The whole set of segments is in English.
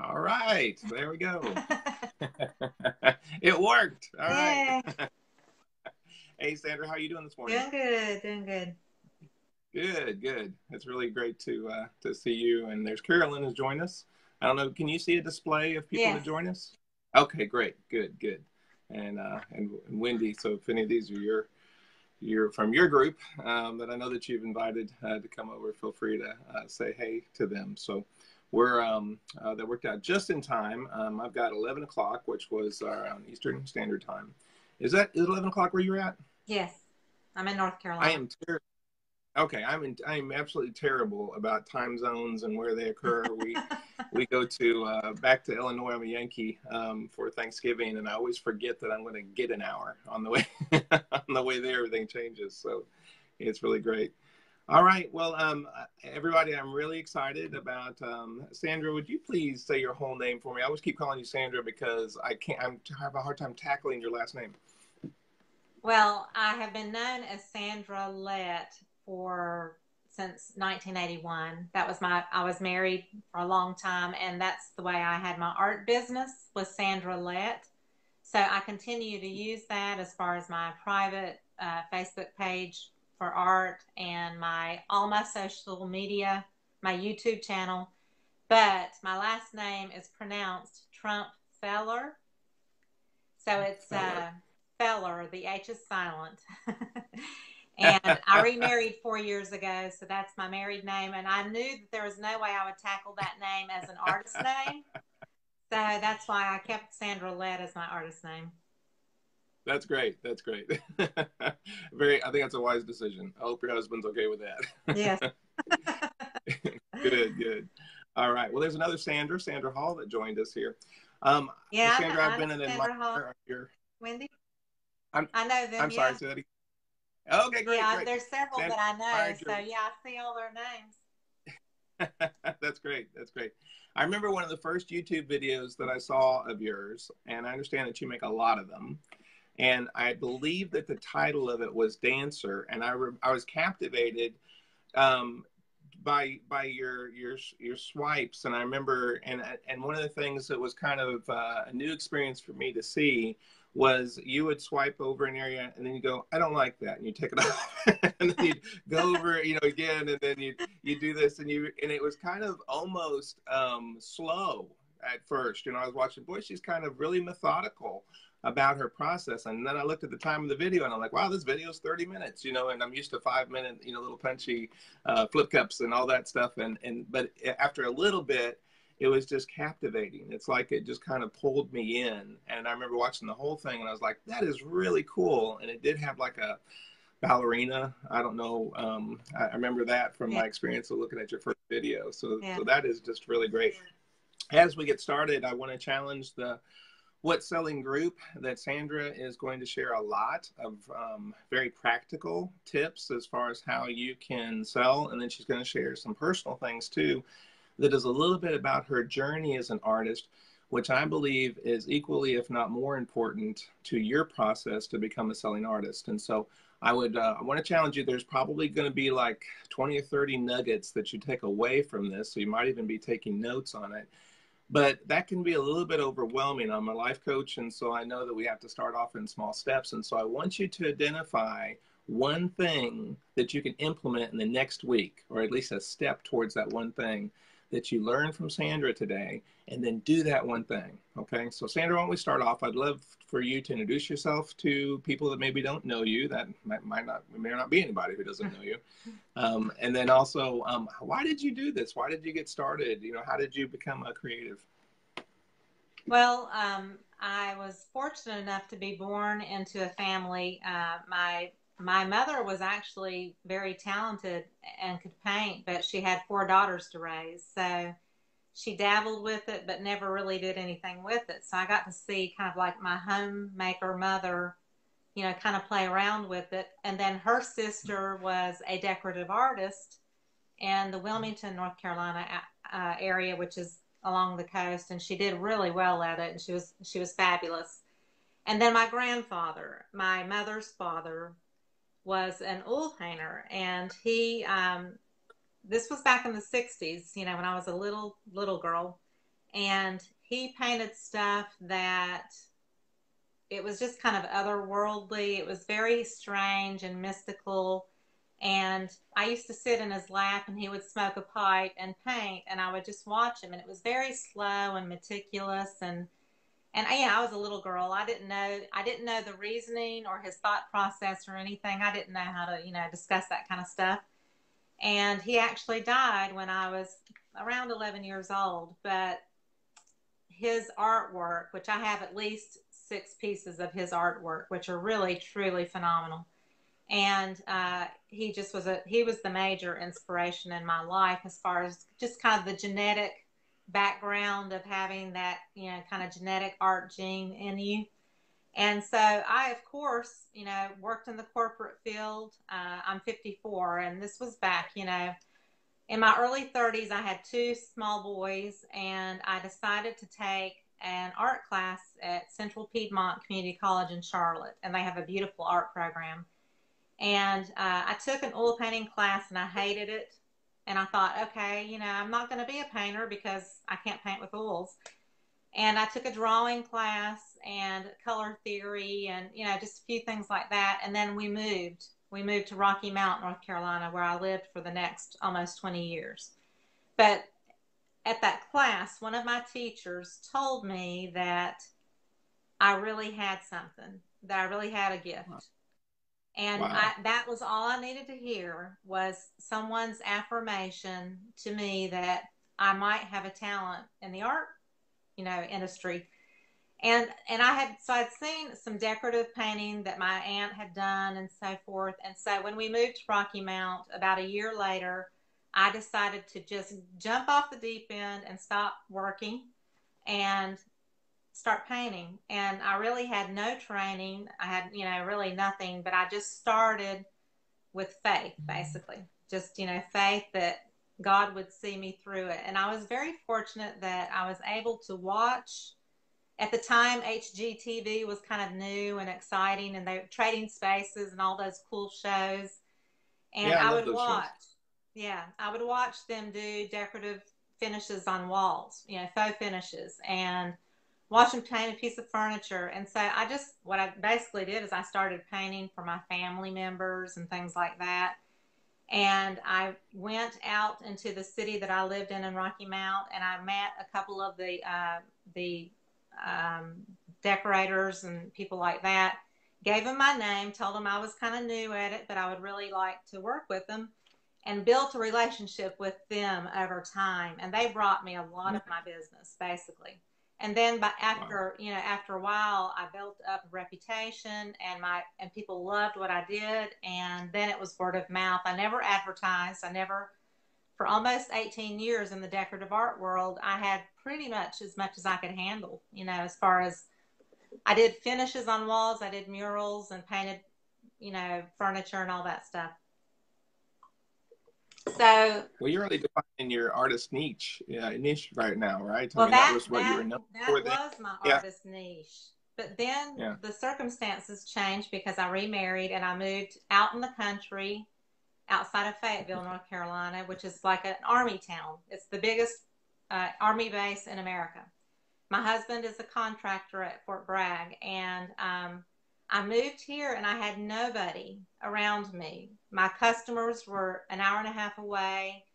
All right, there we go. It worked. All right. Yay. Hey, Sandra, how are you doing this morning? Doing good, doing good. Good, good. It's really great to see you. And there's Carolyn has joined us. I don't know. Can you see a display of people to Yes. join us? Okay, great, good, good. And Wendy. So if any of these are you're from your group that I know that you've invited to come over, feel free to say hey to them. So we're that worked out just in time. I've got 11 o'clock, which was Eastern Standard Time. Is 11 o'clock where you're at? Yes. I'm in North I Carolina. am okay. I'm absolutely terrible about time zones and where they occur. We go to back to Illinois. I'm a Yankee for Thanksgiving, and I always forget that I'm going to get an hour on the way on the way there. Everything changes, so it's really great. All right, well, everybody, I'm really excited about Sandra. Would you please say your whole name for me? I always keep calling you Sandra because I have a hard time tackling your last name. Well, I have been known as Sandra Lett for since 1981. I was married for a long time, and that's the way I had my art business was Sandra Lett. So I continue to use that as far as my private Facebook page for art and all my social media, my YouTube channel. But my last name is pronounced Trump Feller. So it's Feller. Feller. The H is silent. And I remarried 4 years ago, so that's my married name. And I knew that there was no way I would tackle that name as an artist name. So that's why I kept Sandra Lett as my artist name. That's great. That's great. I think that's a wise decision. I hope your husband's okay with Yes. that. Good, good. All right. Well, there's another Sandra Hall that joined us here. Um, Yeah, Sandra, I've I know been an Sandra Hall. admirer of your. Wendy? I'm, I know them, I'm sorry, yeah. say that again. Okay, great, Yeah, great. there's several Sandra, that I know, I so admired yeah, I see all their names. your. That's great. That's great. I remember one of the first YouTube videos that I saw of yours, and I understand that you make a lot of them. And I believe that the title of it was Dancer, and I was captivated um, by your swipes. And I remember, and one of the things that was kind of a new experience for me to see was you would swipe over an area and then you go, I don't like that, and you take it off, and then you'd go over it, again, and then you do this, and it was kind of almost slow at first. I was watching, boy, she's kind of really methodical about her process. And then I looked at the time of the video and I'm like, wow, this video is 30 minutes, and I'm used to 5 minute, little punchy flip cups and all that stuff. But after a little bit, it was just captivating. It's like it just kind of pulled me in. And I remember watching the whole thing and I was like, that is really cool. And it did have like a ballerina. I don't know. I remember that from Yeah, my experience of looking at your first video. yeah. So that is just really great. As we get started, I want to challenge the What's Selling group that Sandra is going to share a lot of very practical tips as far as how you can sell. And then she's going to share some personal things too, that is a little bit about her journey as an artist, which I believe is equally, if not more important to your process to become a selling artist. And so I want to challenge you. There's probably going to be like 20 or 30 nuggets that you take away from this. So you might even be taking notes on it, but that can be a little bit overwhelming. I'm a life coach, and so I know that we have to start off in small steps. And so I want you to identify one thing that you can implement in the next week, or at least a step towards that one thing that you learned from Sandra today, and then do that one thing. Okay. So Sandra, why don't we start off? I'd love for you to introduce yourself to people that maybe don't know you. That may not be anybody who doesn't know you. And then also, why did you do this? Why did you get started? How did you become a creative? Well, I was fortunate enough to be born into a family. My mother was actually very talented and could paint, but she had four daughters to raise. So she dabbled with it, but never really did anything with it. So I got to see kind of like my homemaker mother, kind of play around with it. And then her sister was a decorative artist in the Wilmington, North Carolina area, which is along the coast, and she did really well at it, and she was fabulous. And then my grandfather, my mother's father, was an oil painter, and he this was back in the 60s, when I was a little girl, And he painted stuff that it was just kind of otherworldly. It was very strange and mystical. And I used to sit in his lap and he would smoke a pipe and paint, and I would just watch him. And it was very slow and meticulous. And yeah, I was a little girl. I didn't know the reasoning or his thought process or anything. I didn't know how to, discuss that kind of stuff. And he actually died when I was around 11 years old. But his artwork, which I have at least 6 pieces of his artwork, which are really, truly phenomenal. And he was the major inspiration in my life as far as just kind of the genetic background of having that, kind of genetic art gene in you. And so I, of course, worked in the corporate field. I'm 54, and this was back, in my early 30s. I had 2 small boys, and I decided to take an art class at Central Piedmont Community College in Charlotte, and they have a beautiful art program. And I took an oil painting class, and I hated it. And I thought, okay, I'm not going to be a painter because I can't paint with oils. And I took a drawing class and color theory and, just a few things like that. And then we moved. We moved to Rocky Mount, North Carolina, where I lived for the next almost 20 years. But at that class, one of my teachers told me that I really had something, that I really had a gift. And Wow. that was all I needed to hear, was someone's affirmation to me that I might have a talent in the art, industry. And I'd seen some decorative painting that my aunt had done and so forth. And so when we moved to Rocky Mount about a year later, I decided to just jump off the deep end and stop working and start painting. And I really had no training. I had, really nothing, but I just started with faith, basically. Just, faith that God would see me through it. And I was very fortunate that I was able to watch. At the time, HGTV was kind of new and exciting, and they were Trading Spaces and all those cool shows. And Yeah, I I love would those shows. watch, yeah, I would watch them do decorative finishes on walls, faux finishes, and watch them paint a piece of furniture. And so what I basically did is I started painting for my family members and things like that. And I went out into the city that I lived in Rocky Mount, and I met a couple of the decorators and people like that. Gave them my name, told them I was kind of new at it, but I would really like to work with them, and built a relationship with them over time. And they brought me a lot of my business, basically. And then Wow. after a while, I built up a reputation, and people loved what I did. And then it was word of mouth. I never advertised. For almost 18 years in the decorative art world, I had pretty much as I could handle, as far as I did finishes on walls, I did murals and painted, furniture and all that stuff. So, Well, you're really defining your artist niche right now, right? I well, mean, that was what you were known that for then. was my Yeah. artist niche. But then Yeah. the circumstances changed because I remarried and I moved out in the country outside of Fayetteville, North Carolina, which is like an army town. It's the biggest army base in America. My husband is a contractor at Fort Bragg, and I moved here and I had nobody around me. My customers were an hour and a half away,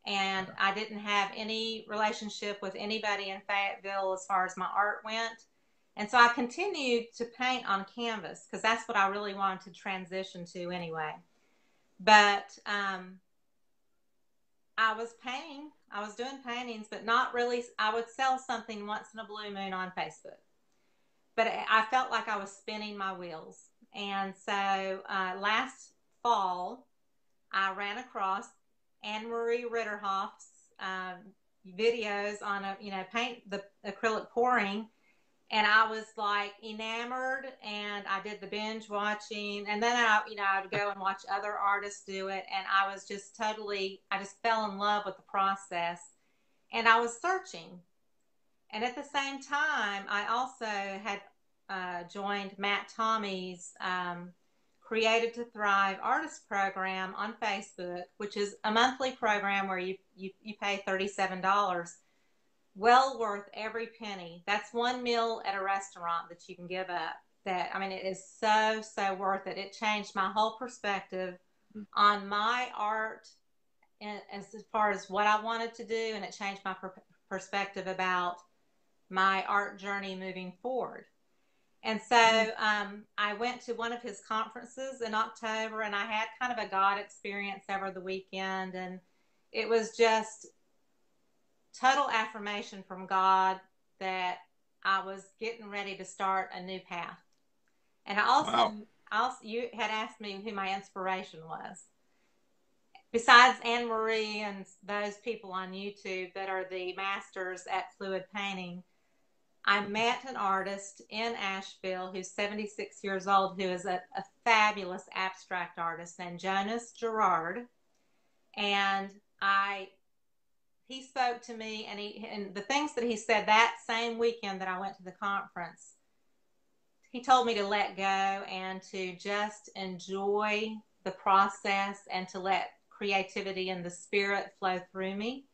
and I didn't have any relationship with anybody in Fayetteville as far as my art went. And so I continued to paint on canvas because that's what I really wanted to transition to anyway. But I was painting, I was doing paintings, but not really. I would sell something once in a blue moon on Facebook. But I felt like I was spinning my wheels. And so last fall, I ran across Anne Marie Ritterhoff's videos on paint the acrylic pouring, and I was like enamored, and I did the binge watching, and then I'd go and watch other artists do it, and I was just I just fell in love with the process, and I was searching. And at the same time, I also had joined Matt Tommy's Created to Thrive Artist Program on Facebook, which is a monthly program where you pay $37. well worth every penny. That's one meal at a restaurant that you can give up. That, I mean, it is so, so worth it. It changed my whole perspective on my art, and as far as what I wanted to do, and it changed my perspective about my art journey moving forward. And so I went to one of his conferences in October, and I had kind of a God experience over the weekend, and it was just total affirmation from God that I was getting ready to start a new path. And you had asked me who my inspiration was. Besides Anne Marie and those people on YouTube that are the masters at fluid painting, I met an artist in Asheville who's 76 years old, who is a fabulous abstract artist named Jonas Gerard. And he spoke to me, and the things that he said that same weekend that I went to the conference, he told me to let go and to just enjoy the process and to let creativity and the spirit flow through me,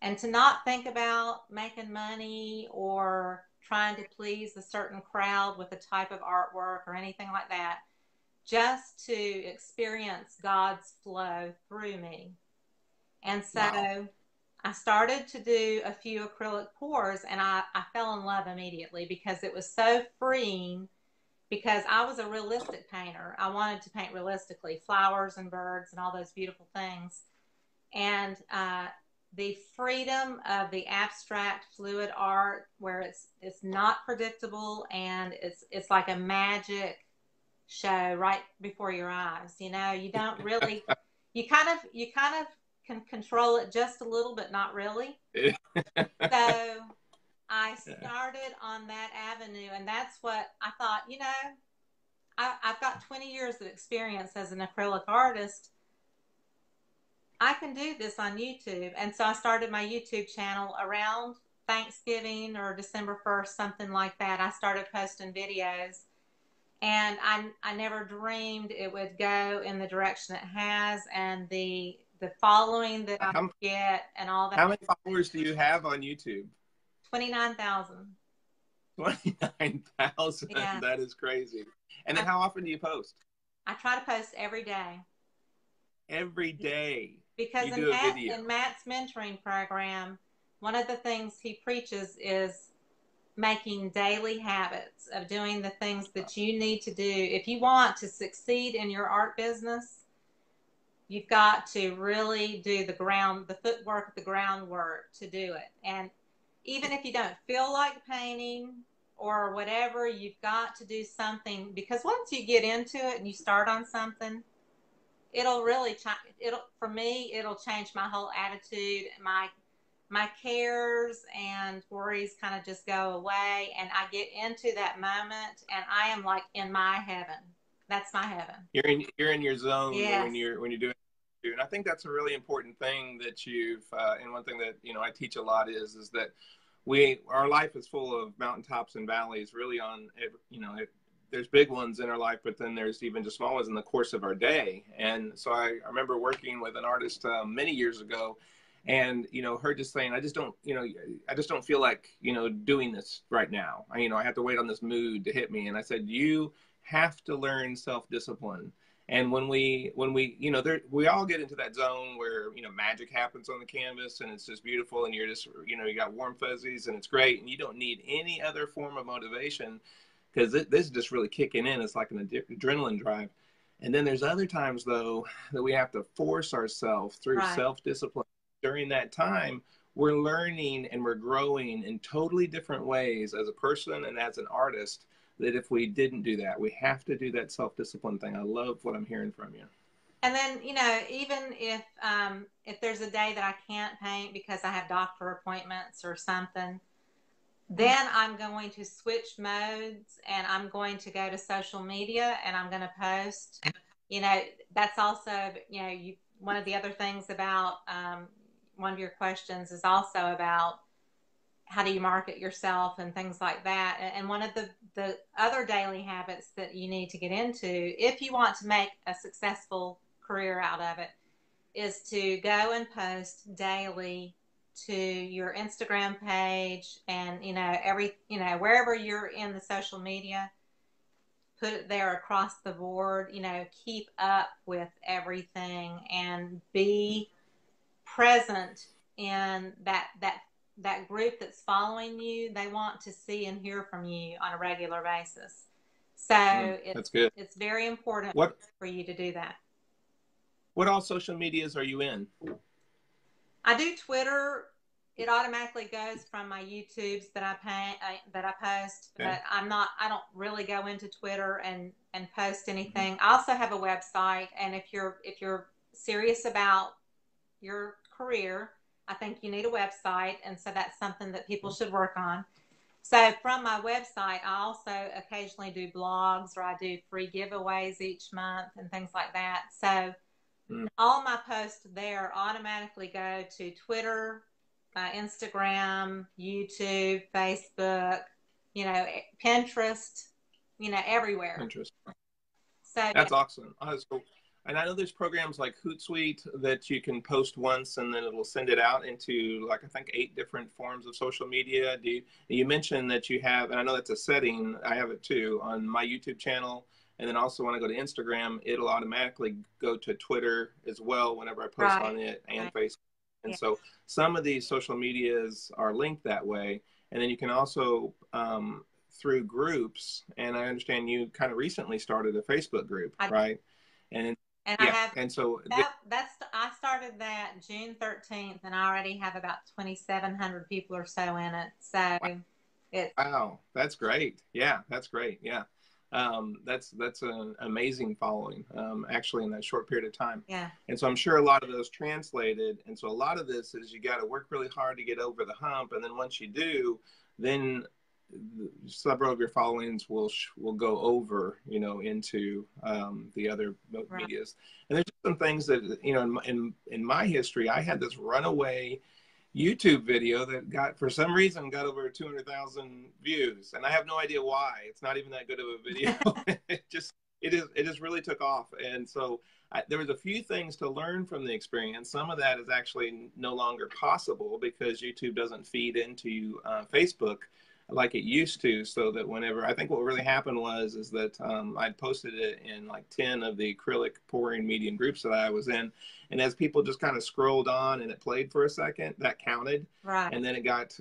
and to not think about making money or trying to please a certain crowd with a type of artwork or anything like that, just to experience God's flow through me. And so I started to do a few acrylic pours, and I fell in love immediately because it was so freeing, because I was a realistic painter. I wanted to paint realistically, flowers and birds and all those beautiful things. And the freedom of the abstract fluid art, where it's not predictable, and it's like a magic show right before your eyes. You know, you don't really, you kind of can control it just a little, but not really. So I started on that avenue, and that's what I thought, you know, I've got 20 years of experience as an acrylic artist. I can do this on YouTube. And so I started my YouTube channel around Thanksgiving or December 1st, something like that. I started posting videos, and I never dreamed it would go in the direction it has, and the following that I get and all that. How many followers do you have on YouTube? 29,000. 29,000. Yeah. That is crazy. And then how often do you post? I try to post every day. Every day? Because in Matt's mentoring program, one of the things he preaches is making daily habits of doing the things that you need to do. If you want to succeed in your art business, you've got to really do the footwork, the groundwork to do it. And even if you don't feel like painting or whatever, you've got to do something, because once you get into it and you start on something, it'll really for me, it'll change my whole attitude. My cares and worries kind of just go away, and I get into that moment, and I am like in my heaven. That's my heaven. You're in your zone. Yes. when you're doing it. And I think that's a really important thing that you've and one thing that, you know, I teach a lot is that our life is full of mountaintops and valleys, really, on, you know, there's big ones in our life, but then there's even just small ones in the course of our day. And so I remember working with an artist many years ago, and, you know, her just saying, I just don't feel like, you know, doing this right now. I have to wait on this mood to hit me. And I said, you have to learn self-discipline. And when we, you know, we all get into that zone where, you know, magic happens on the canvas, and it's just beautiful, and you're just, you know, you got warm fuzzies, and it's great, and you don't need any other form of motivation, because this is just really kicking in. It's like an adrenaline drive. And then there's other times, though, that we have to force ourselves through self-discipline. During that time, we're learning and we're growing in totally different ways as a person and as an artist, that if we didn't do that, we have to do that self-discipline thing. I love what I'm hearing from you. And then, you know, even if there's a day that I can't paint because I have doctor appointments or something, then I'm going to switch modes, and I'm going to go to social media, and I'm going to post. You know, that's also, you know, one of the other things about one of your questions is also about how do you market yourself and things like that. And one of the other daily habits that you need to get into, if you want to make a successful career out of it, is to go and post daily to your Instagram page and, wherever you're in the social media, put it there across the board, keep up with everything and be present in that group that's following you. They want to see and hear from you on a regular basis. So that's good. It's very important for you to do that. What all social medias are you in? I do Twitter. It automatically goes from my YouTubes that I post, Okay. but I don't really go into Twitter and post anything. I also have a website, and if you're serious about your career, I think you need a website, and so that's something that people should work on. So from my website, I also occasionally do blogs, or I do free giveaways each month and things like that. So all my posts there automatically go to Twitter, Instagram, YouTube, Facebook, Pinterest, everywhere. Pinterest. So that's awesome. And I know there's programs like Hootsuite that you can post once and then it'll send it out into, like, I think 8 different forms of social media. You mentioned that you have, and I know that's a setting, I have it too, on my YouTube channel. And then also when I go to Instagram, it'll automatically go to Twitter as well whenever I post on it, and Facebook. And so some of these social medias are linked that way. And then you can also, through groups, and I understand you kind of recently started a Facebook group, right? I started that June 13th, and I already have about 2,700 people or so in it. So wow, that's great. Yeah, that's great. Yeah. That's an amazing following, actually, in that short period of time. Yeah. And so I'm sure a lot of those translated. And so a lot of this is you got to work really hard to get over the hump. And then once you do, then several of your followings will go over, into the other medias. And there's some things that, in my history, I had this runaway YouTube video that for some reason got over 200,000 views, and I have no idea why. It's not even that good of a video. it just really took off. And so there was a few things to learn from the experience. Some of that is actually no longer possible because YouTube doesn't feed into Facebook like it used to, so that I think what really happened is that I'd posted it in like 10 of the acrylic pouring medium groups that I was in. And as people just kind of scrolled on and it played for a second, that counted. Right. And then it got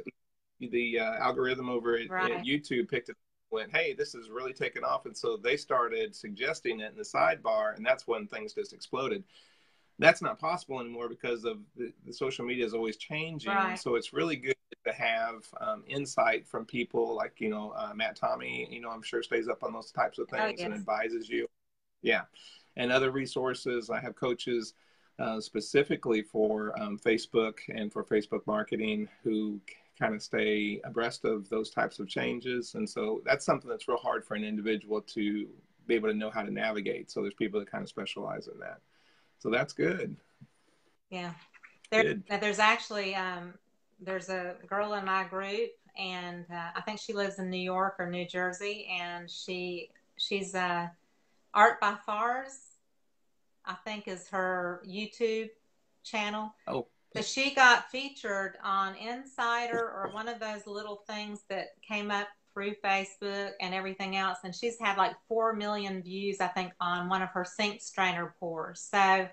the algorithm over at YouTube picked it up and went, hey, this is really taking off. And so they started suggesting it in the sidebar, and that's when things just exploded. That's not possible anymore because of the social media is always changing. Right. So it's really good to have insight from people like, Matt Tommy, I'm sure stays up on those types of things and advises you. Yeah. And other resources. I have coaches specifically for Facebook and for Facebook marketing who kind of stay abreast of those types of changes. And so that's something that's real hard for an individual to be able to know how to navigate. So there's people that kind of specialize in that. So that's good. Yeah. There's actually, there's a girl in my group, and I think she lives in New York or New Jersey, and she's Art by Fars, I think is her YouTube channel. Oh. So she got featured on Insider or one of those little things that came up through Facebook and everything else. And she's had like 4 million views, I think, on one of her sink strainer pours. So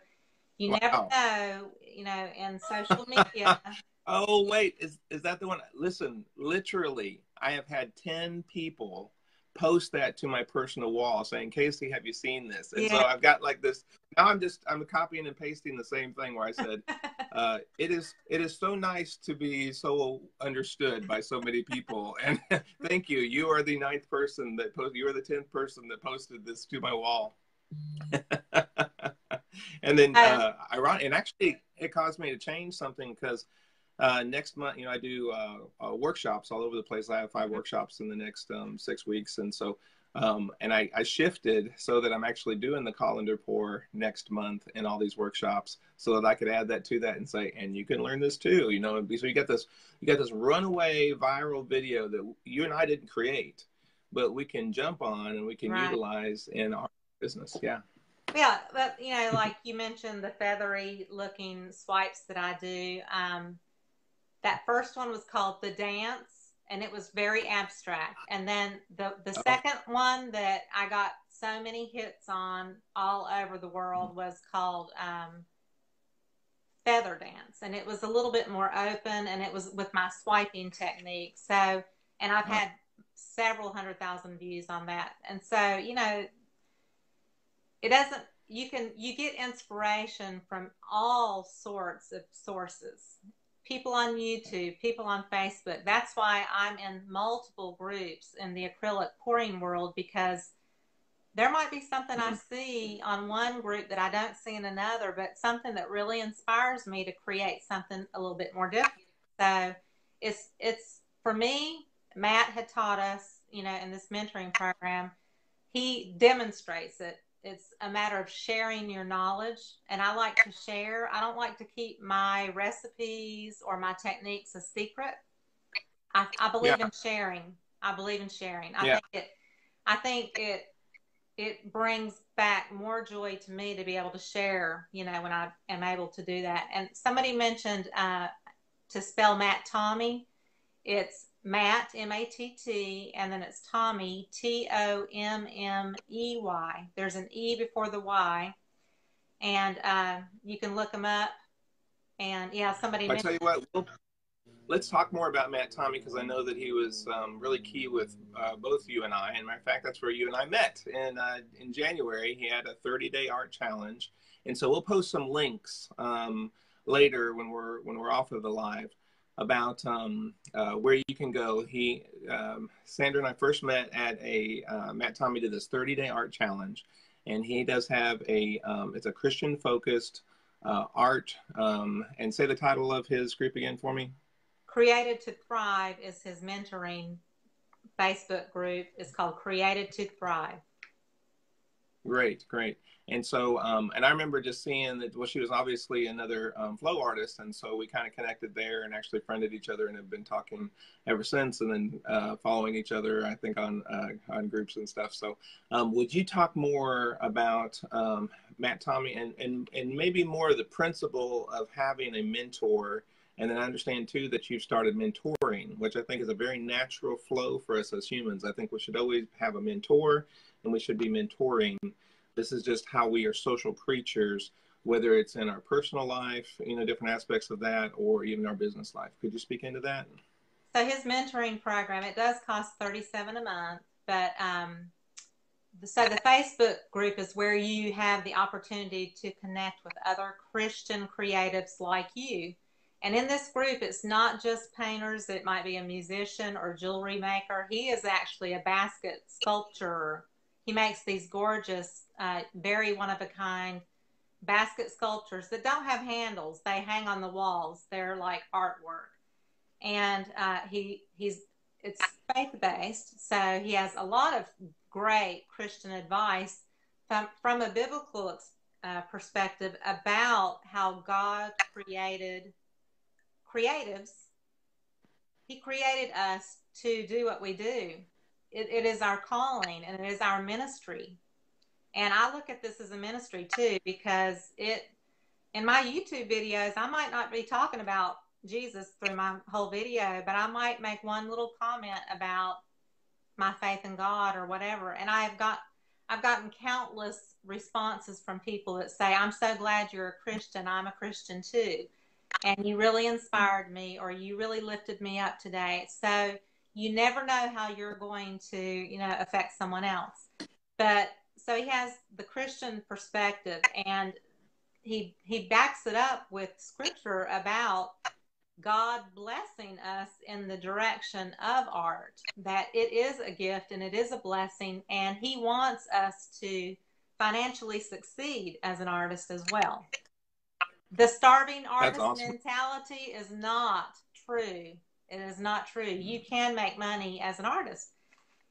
you never know, in social media. Oh, wait, is that the one? Listen, literally, I have had 10 people post that to my personal wall saying, Casey, have you seen this? And so I've got like this, now I'm copying and pasting the same thing where I said, it is so nice to be so understood by so many people. And thank you. You are the 9th person you are the 10th person that posted this to my wall. And then, ironic, and actually it caused me to change something because next month, I do workshops all over the place. I have 5 workshops in the next 6 weeks. And so, and I shifted so that I'm actually doing the colander pour next month in all these workshops so that I could add that to that and say, and you can learn this too, so you got this runaway viral video that you and I didn't create, but we can jump on and we can utilize in our business. Yeah. Yeah. But, like you mentioned, the feathery looking swipes that I do, That first one was called The Dance, and it was very abstract. And then the Oh, second one that I got so many hits on all over the world was called Feather Dance, and it was a little bit more open, and it was with my swiping technique. So, and I've had several 100,000 views on that. And so, you know, it doesn't, you get inspiration from all sorts of sources. People on YouTube, people on Facebook. That's why I'm in multiple groups in the acrylic pouring world, because there might be something I see on one group that I don't see in another, but something that really inspires me to create something a little bit more different. So it's for me, Matt had taught us, you know, in this mentoring program, he demonstrates it. It's a matter of sharing your knowledge, and I like to share. I don't like to keep my recipes or my techniques a secret. I yeah, believe in sharing. I believe in sharing. yeah. I think it brings back more joy to me to be able to share, you know, when I am able to do that. And somebody mentioned to spell Matt Tommy. It's Matt, M-A-T-T, and then it's Tommy, T-O-M-M-E-Y. There's an E before the Y. And you can look them up. And yeah, somebody I mentioned. tell you what, let's talk more about Matt Tommy, because I know that he was really key with both you and I. And matter of fact, that's where you and I met. And in January, he had a 30-day art challenge, and so we'll post some links later when we're off of the live about where you can go. Sandra and I first met at a Matt Tommy did this 30-day art challenge, and he does have it's a Christian focused art. And say the title of his group again for me. Created to Thrive is his mentoring Facebook group. It's called Created to Thrive. Great, great. And so, and I remember just seeing that, well, she was obviously another flow artist. And so we kind of connected there and actually friended each other and have been talking ever since, and then following each other, I think, on groups and stuff. So would you talk more about Matt Tommy and maybe more of the principle of having a mentor? And then I understand, too, that you've started mentoring, which I think is a very natural flow for us as humans. I think we should always have a mentor, and we should be mentoring. This is just how we are social creatures, whether it's in our personal life, you know, different aspects of that, or even our business life. Could you speak into that? So his mentoring program, it does cost $37 a month, but so the Facebook group is where you have the opportunity to connect with other Christian creatives like you. And in this group, it's not just painters. It might be a musician or jewelry maker. He is actually a basket sculptor. He makes these gorgeous, very one-of-a-kind basket sculptures that don't have handles. They hang on the walls. They're like artwork. And it's faith-based, so he has a lot of great Christian advice from a biblical perspective about how God created creatives. He created us to do what we do. It is our calling, and it is our ministry. And I look at this as a ministry too, because in my YouTube videos, I might not be talking about Jesus through my whole video, but I might make one little comment about my faith in God or whatever. And I've gotten countless responses from people that say, "I'm so glad you're a Christian. I'm a Christian too. And you really inspired me," or "you really lifted me up today." So you never know how you're going to, you know, affect someone else. But so he has the Christian perspective, and he backs it up with scripture about God blessing us in the direction of art, that it is a gift and it is a blessing, and he wants us to financially succeed as an artist as well. The starving That's artist awesome. mentality is not true. It is not true. You can make money as an artist.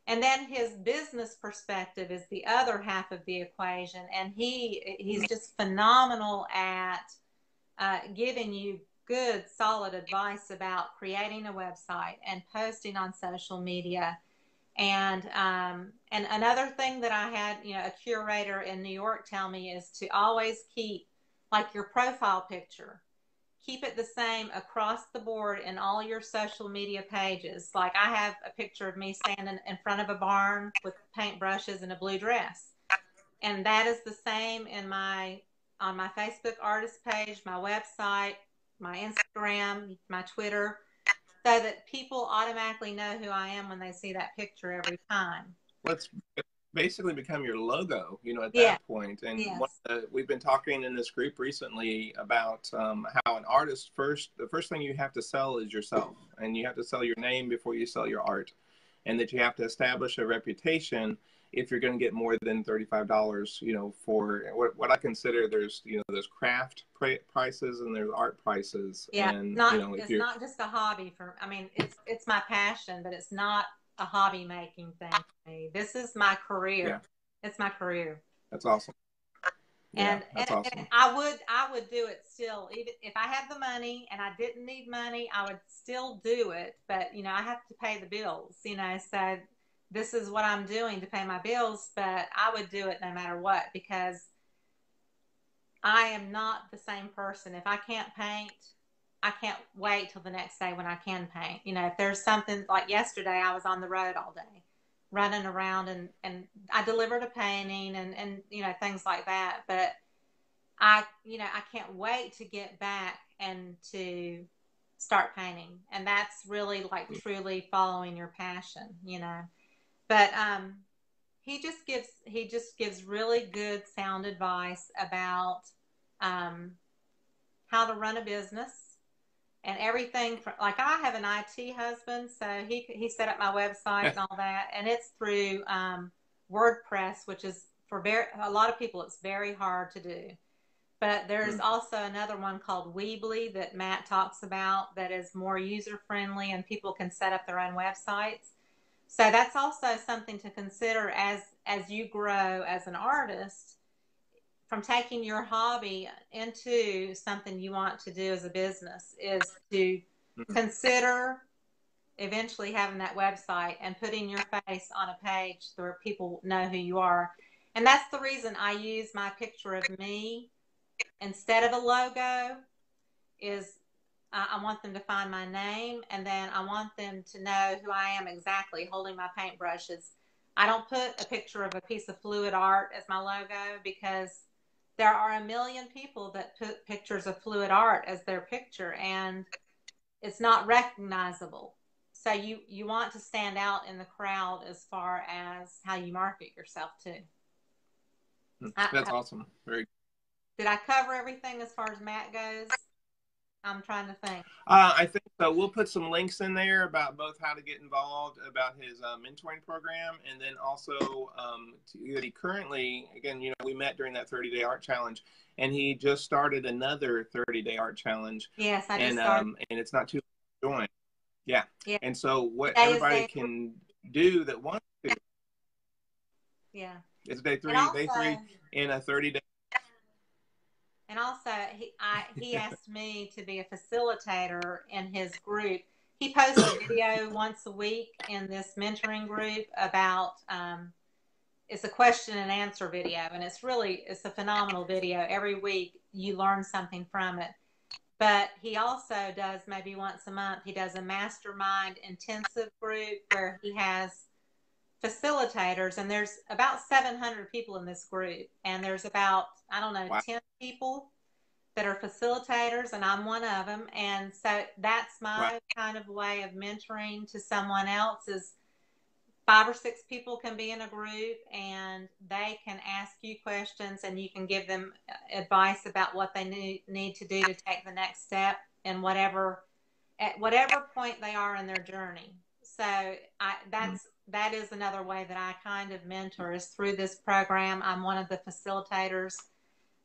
And then his business perspective is the other half of the equation. And he's just phenomenal at giving you good, solid advice about creating a website and posting on social media. And another thing that I had, you know, a curator in New York tell me is to always keep, like, your profile picture. keep it the same across the board in all your social media pages. Like I have a picture of me standing in front of a barn with paintbrushes and a blue dress. And that is the same in on my Facebook artist page, my website, my Instagram, my Twitter, so that people automatically know who I am when they see that picture every time. Let's basically become your logo, at Yeah. that point. And Yes. we've been talking in this group recently about how an artist the first thing you have to sell is yourself, and you have to sell your name before you sell your art, and that you have to establish a reputation if you're going to get more than $35, for what I consider there's craft prices and there's art prices. Yeah. And, It's not just a hobby I mean, it's my passion, but it's not a hobby making thing for me. This is my career. Yeah. It's my career. That's awesome. Yeah, And, that's awesome. and I would do it still, even if I had the money and I didn't need money, I would still do it. But, I have to pay the bills, so this is what I'm doing to pay my bills, but I would do it no matter what, because I am not the same person. If I can't paint, I can't wait till the next day when I can paint. If there's something like yesterday, I was on the road all day running around and I delivered a painting and things like that. But I can't wait to get back and to start painting. And that's really like truly following your passion, But he just gives really good sound advice about how to run a business and everything. Like I have an IT husband, so he set up my website and all that, and it's through WordPress, which is for a lot of people it's very hard to do. But there's also another one called Weebly that Matt talks about that is more user friendly and people can set up their own websites. So that's also something to consider as you grow as an artist, from taking your hobby into something you want to do as a business, is to consider eventually having that website and putting your face on a page where people know who you are. And that's the reason I use my picture of me instead of a logo. Is I want them to find my name, and then I want them to know who I am exactly holding my paintbrushes. I don't put a picture of a piece of fluid art as my logo, because there are a million people that put pictures of fluid art as their picture, and it's not recognizable. So you want to stand out in the crowd as far as how you market yourself too. That's awesome. Very. Did I cover everything as far as Matt goes? I'm trying to think. I think so. We'll put some links in there about both how to get involved, about his mentoring program, and then also that he currently, again, we met during that 30-day art challenge, and he just started another 30-day art challenge. Yes, I just started. And it's not too late to join. Yeah. And so what Today everybody can do that wants to. Yeah. It's day 3 in a 30-day. And also, he asked me to be a facilitator in his group. He posts a video once a week in this mentoring group about, it's a question and answer video. And it's a phenomenal video. Every week you learn something from it. But he also does, maybe once a month, he does a mastermind intensive group where he has facilitators, and there's about 700 people in this group, and there's about 10 people that are facilitators, and I'm one of them. And so that's my kind of way of mentoring to someone else, is 5 or 6 people can be in a group and they can ask you questions and you can give them advice about what they need to do to take the next step at whatever point they are in their journey. So that is another way that I kind of mentor, is through this program. I'm one of the facilitators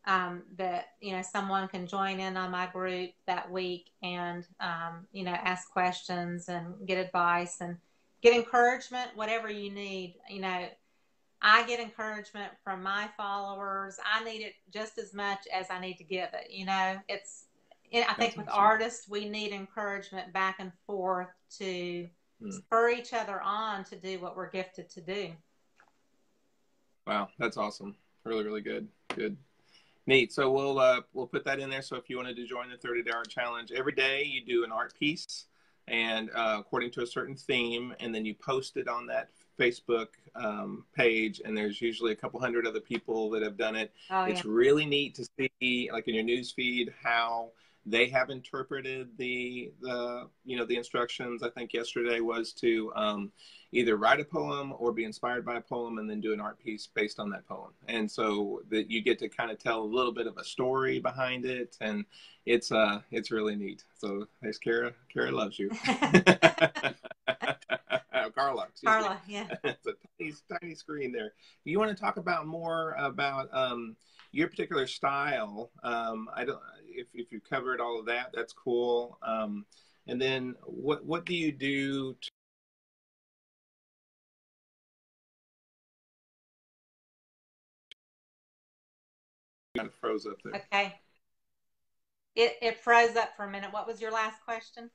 that, someone can join in on my group that week and, ask questions and get advice and get encouragement, whatever you need. I get encouragement from my followers. I need it just as much as I need to give it. I think with artists, we need encouragement back and forth to spur each other on to do what we're gifted to do. Wow, that's awesome. Really, really good. Good. Neat. So we'll put that in there. So if you wanted to join the 30-day art challenge, every day you do an art piece, and according to a certain theme, and then you post it on that Facebook page. And there's usually a couple hundred other people that have done it. Oh, yeah. It's really neat to see, like in your news feed, how they have interpreted the the instructions. I think yesterday was to either write a poem or be inspired by a poem and then do an art piece based on that poem. And so that you get to kind of tell a little bit of a story behind it, and it's really neat. So there's Kara. Kara loves you. Carla, excuse Carla, me. yeah. It's a tiny, tiny screen there. You want to talk about more about your particular style? I don't. If you covered all of that, that's cool. And then what do you do to kind of froze up there? Okay. It froze up for a minute. What was your last question?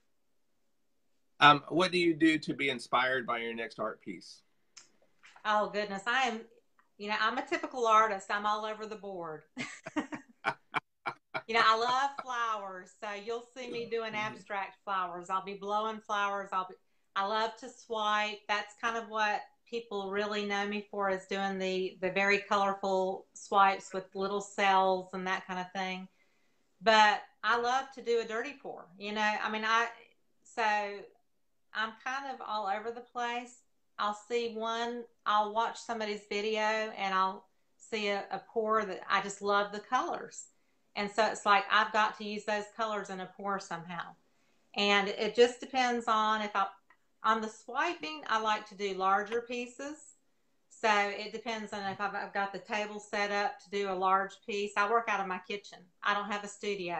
What do you do to be inspired by your next art piece? Oh, goodness. I'm a typical artist. I'm all over the board. I love flowers. So you'll see me doing abstract flowers. I'll be blowing flowers. I love to swipe. That's kind of what people really know me for, is doing the very colorful swipes with little cells and that kind of thing. But I love to do a dirty pour. So I'm kind of all over the place. I'll watch somebody's video and I'll see a pour that I just love the colors. And so it's like I've got to use those colors in a pour somehow. And it just depends on on the swiping, I like to do larger pieces. So it depends on if I've got the table set up to do a large piece. I work out of my kitchen. I don't have a studio.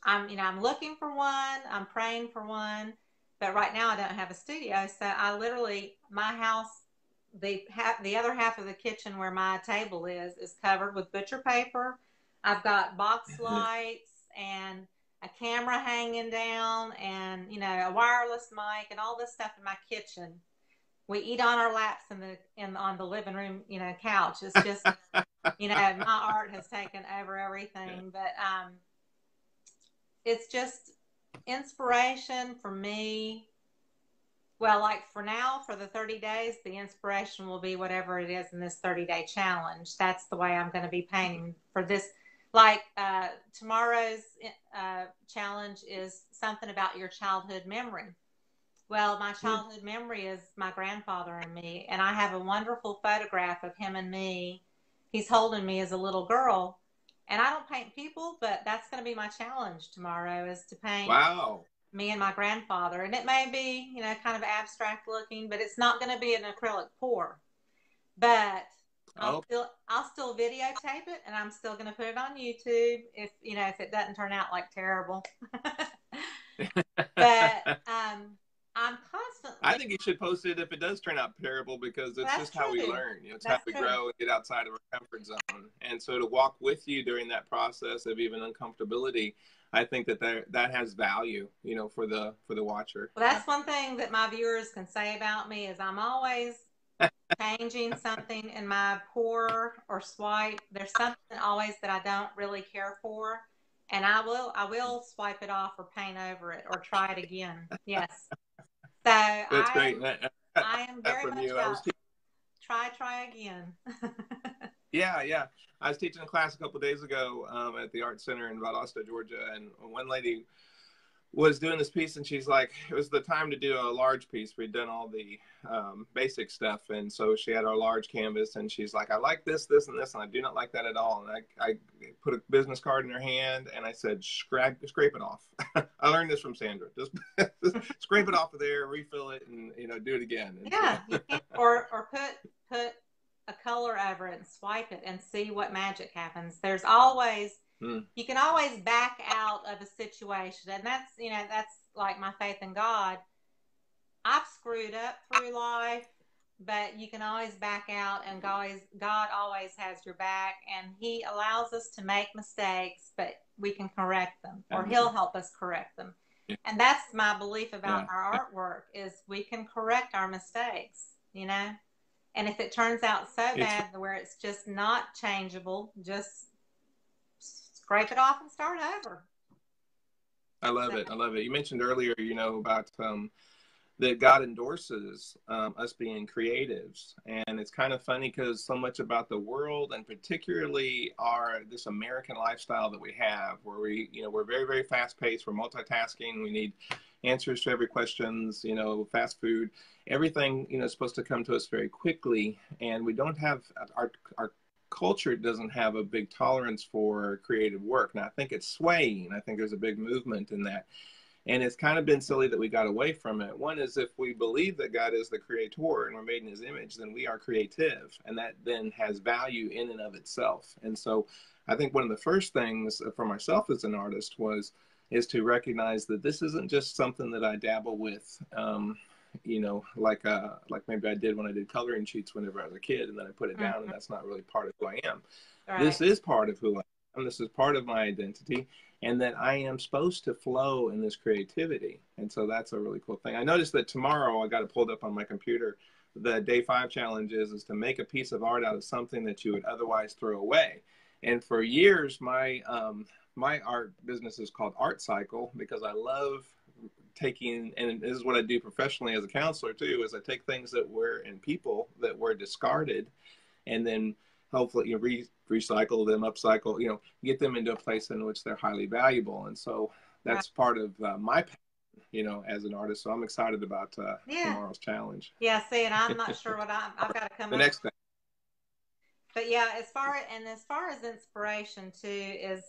I'm looking for one. I'm praying for one. But right now I don't have a studio. So I literally, my house, the other half of the kitchen where my table is covered with butcher paper. I've got box lights and a camera hanging down and, a wireless mic and all this stuff in my kitchen. We eat on our laps on the living room, couch. It's just, my art has taken over everything. But it's just inspiration for me. Well, like for now, for the 30 days, the inspiration will be whatever it is in this 30-day challenge. That's the way I'm going to be painting for this. Like tomorrow's challenge is something about your childhood memory. Well, my childhood memory is my grandfather and me, and I have a wonderful photograph of him and me. He's holding me as a little girl, and I don't paint people, but that's going to be my challenge tomorrow, is to paint Wow. me and my grandfather. And it may be, kind of abstract looking, but it's not going to be an acrylic pour. But I'll still videotape it, and I'm still going to put it on YouTube if it doesn't turn out like terrible. But I'm constantly. I think you should post it if it does turn out terrible, because it's just how we learn. It's how we grow and get outside of our comfort zone. And so to walk with you during that process of even uncomfortability, I think that has value, for the watcher. Well, that's one thing that my viewers can say about me, is I'm always changing something in my pour or swipe. There's something always that I don't really care for, and I will swipe it off or paint over it or try it again. Yes. So That's great. I am very much about try again. Yeah. I was teaching a class a couple of days ago at the Art Center in Valdosta, Georgia, and one lady was doing this piece, and she's like, it was the time to do a large piece. We'd done all the basic stuff, and so she had our large canvas, and she's like, I like this, this, and this, and I do not like that at all. And I put a business card in her hand, and I said, scrape it off. I learned this from Sandra. Just scrape it off of there, refill it, and do it again. And yeah, you can, or put a color over it and swipe it and see what magic happens. There's always you can always back out of a situation, and that's like my faith in God. I've screwed up through life, but you can always back out, and God always has your back, and He allows us to make mistakes, but we can correct them, or He'll help us correct them. And that's my belief about our artwork, is we can correct our mistakes, And if it turns out so bad where it's just not changeable, just scrape it off and start over. I love it. I love it. You mentioned earlier, about that God endorses us being creatives. And it's kind of funny because so much about the world, and particularly this American lifestyle that we have, where we're very, very fast paced. We're multitasking. We need answers to every questions, fast food, everything, is supposed to come to us very quickly. And we don't have our culture doesn't have a big tolerance for creative work. Now, I think it's swaying. I think there's a big movement in that. And it's kind of been silly that we got away from it. One is, if we believe that God is the creator and we're made in his image, then we are creative. And that then has value in and of itself. And so I think one of the first things for myself as an artist is to recognize that this isn't just something that I dabble with, like maybe I did when I did coloring sheets whenever I was a kid, and then I put it down, and that's not really part of who I am. Right. This is part of who I am. This is part of my identity, and that I am supposed to flow in this creativity. And so that's a really cool thing. I noticed that tomorrow, I got it pulled up on my computer, the day 5 challenge is to make a piece of art out of something that you would otherwise throw away. And for years, my art business is called Art Cycle, because I love taking, and this is what I do professionally as a counselor too, is I take things that were in people that were discarded, and then hopefully recycle them, upcycle, get them into a place in which they're highly valuable. And so that's part of my passion, as an artist. So I'm excited about tomorrow's challenge. Yeah, see, and I'm not sure what I've got to come the up next thing. But yeah, as far as inspiration too, is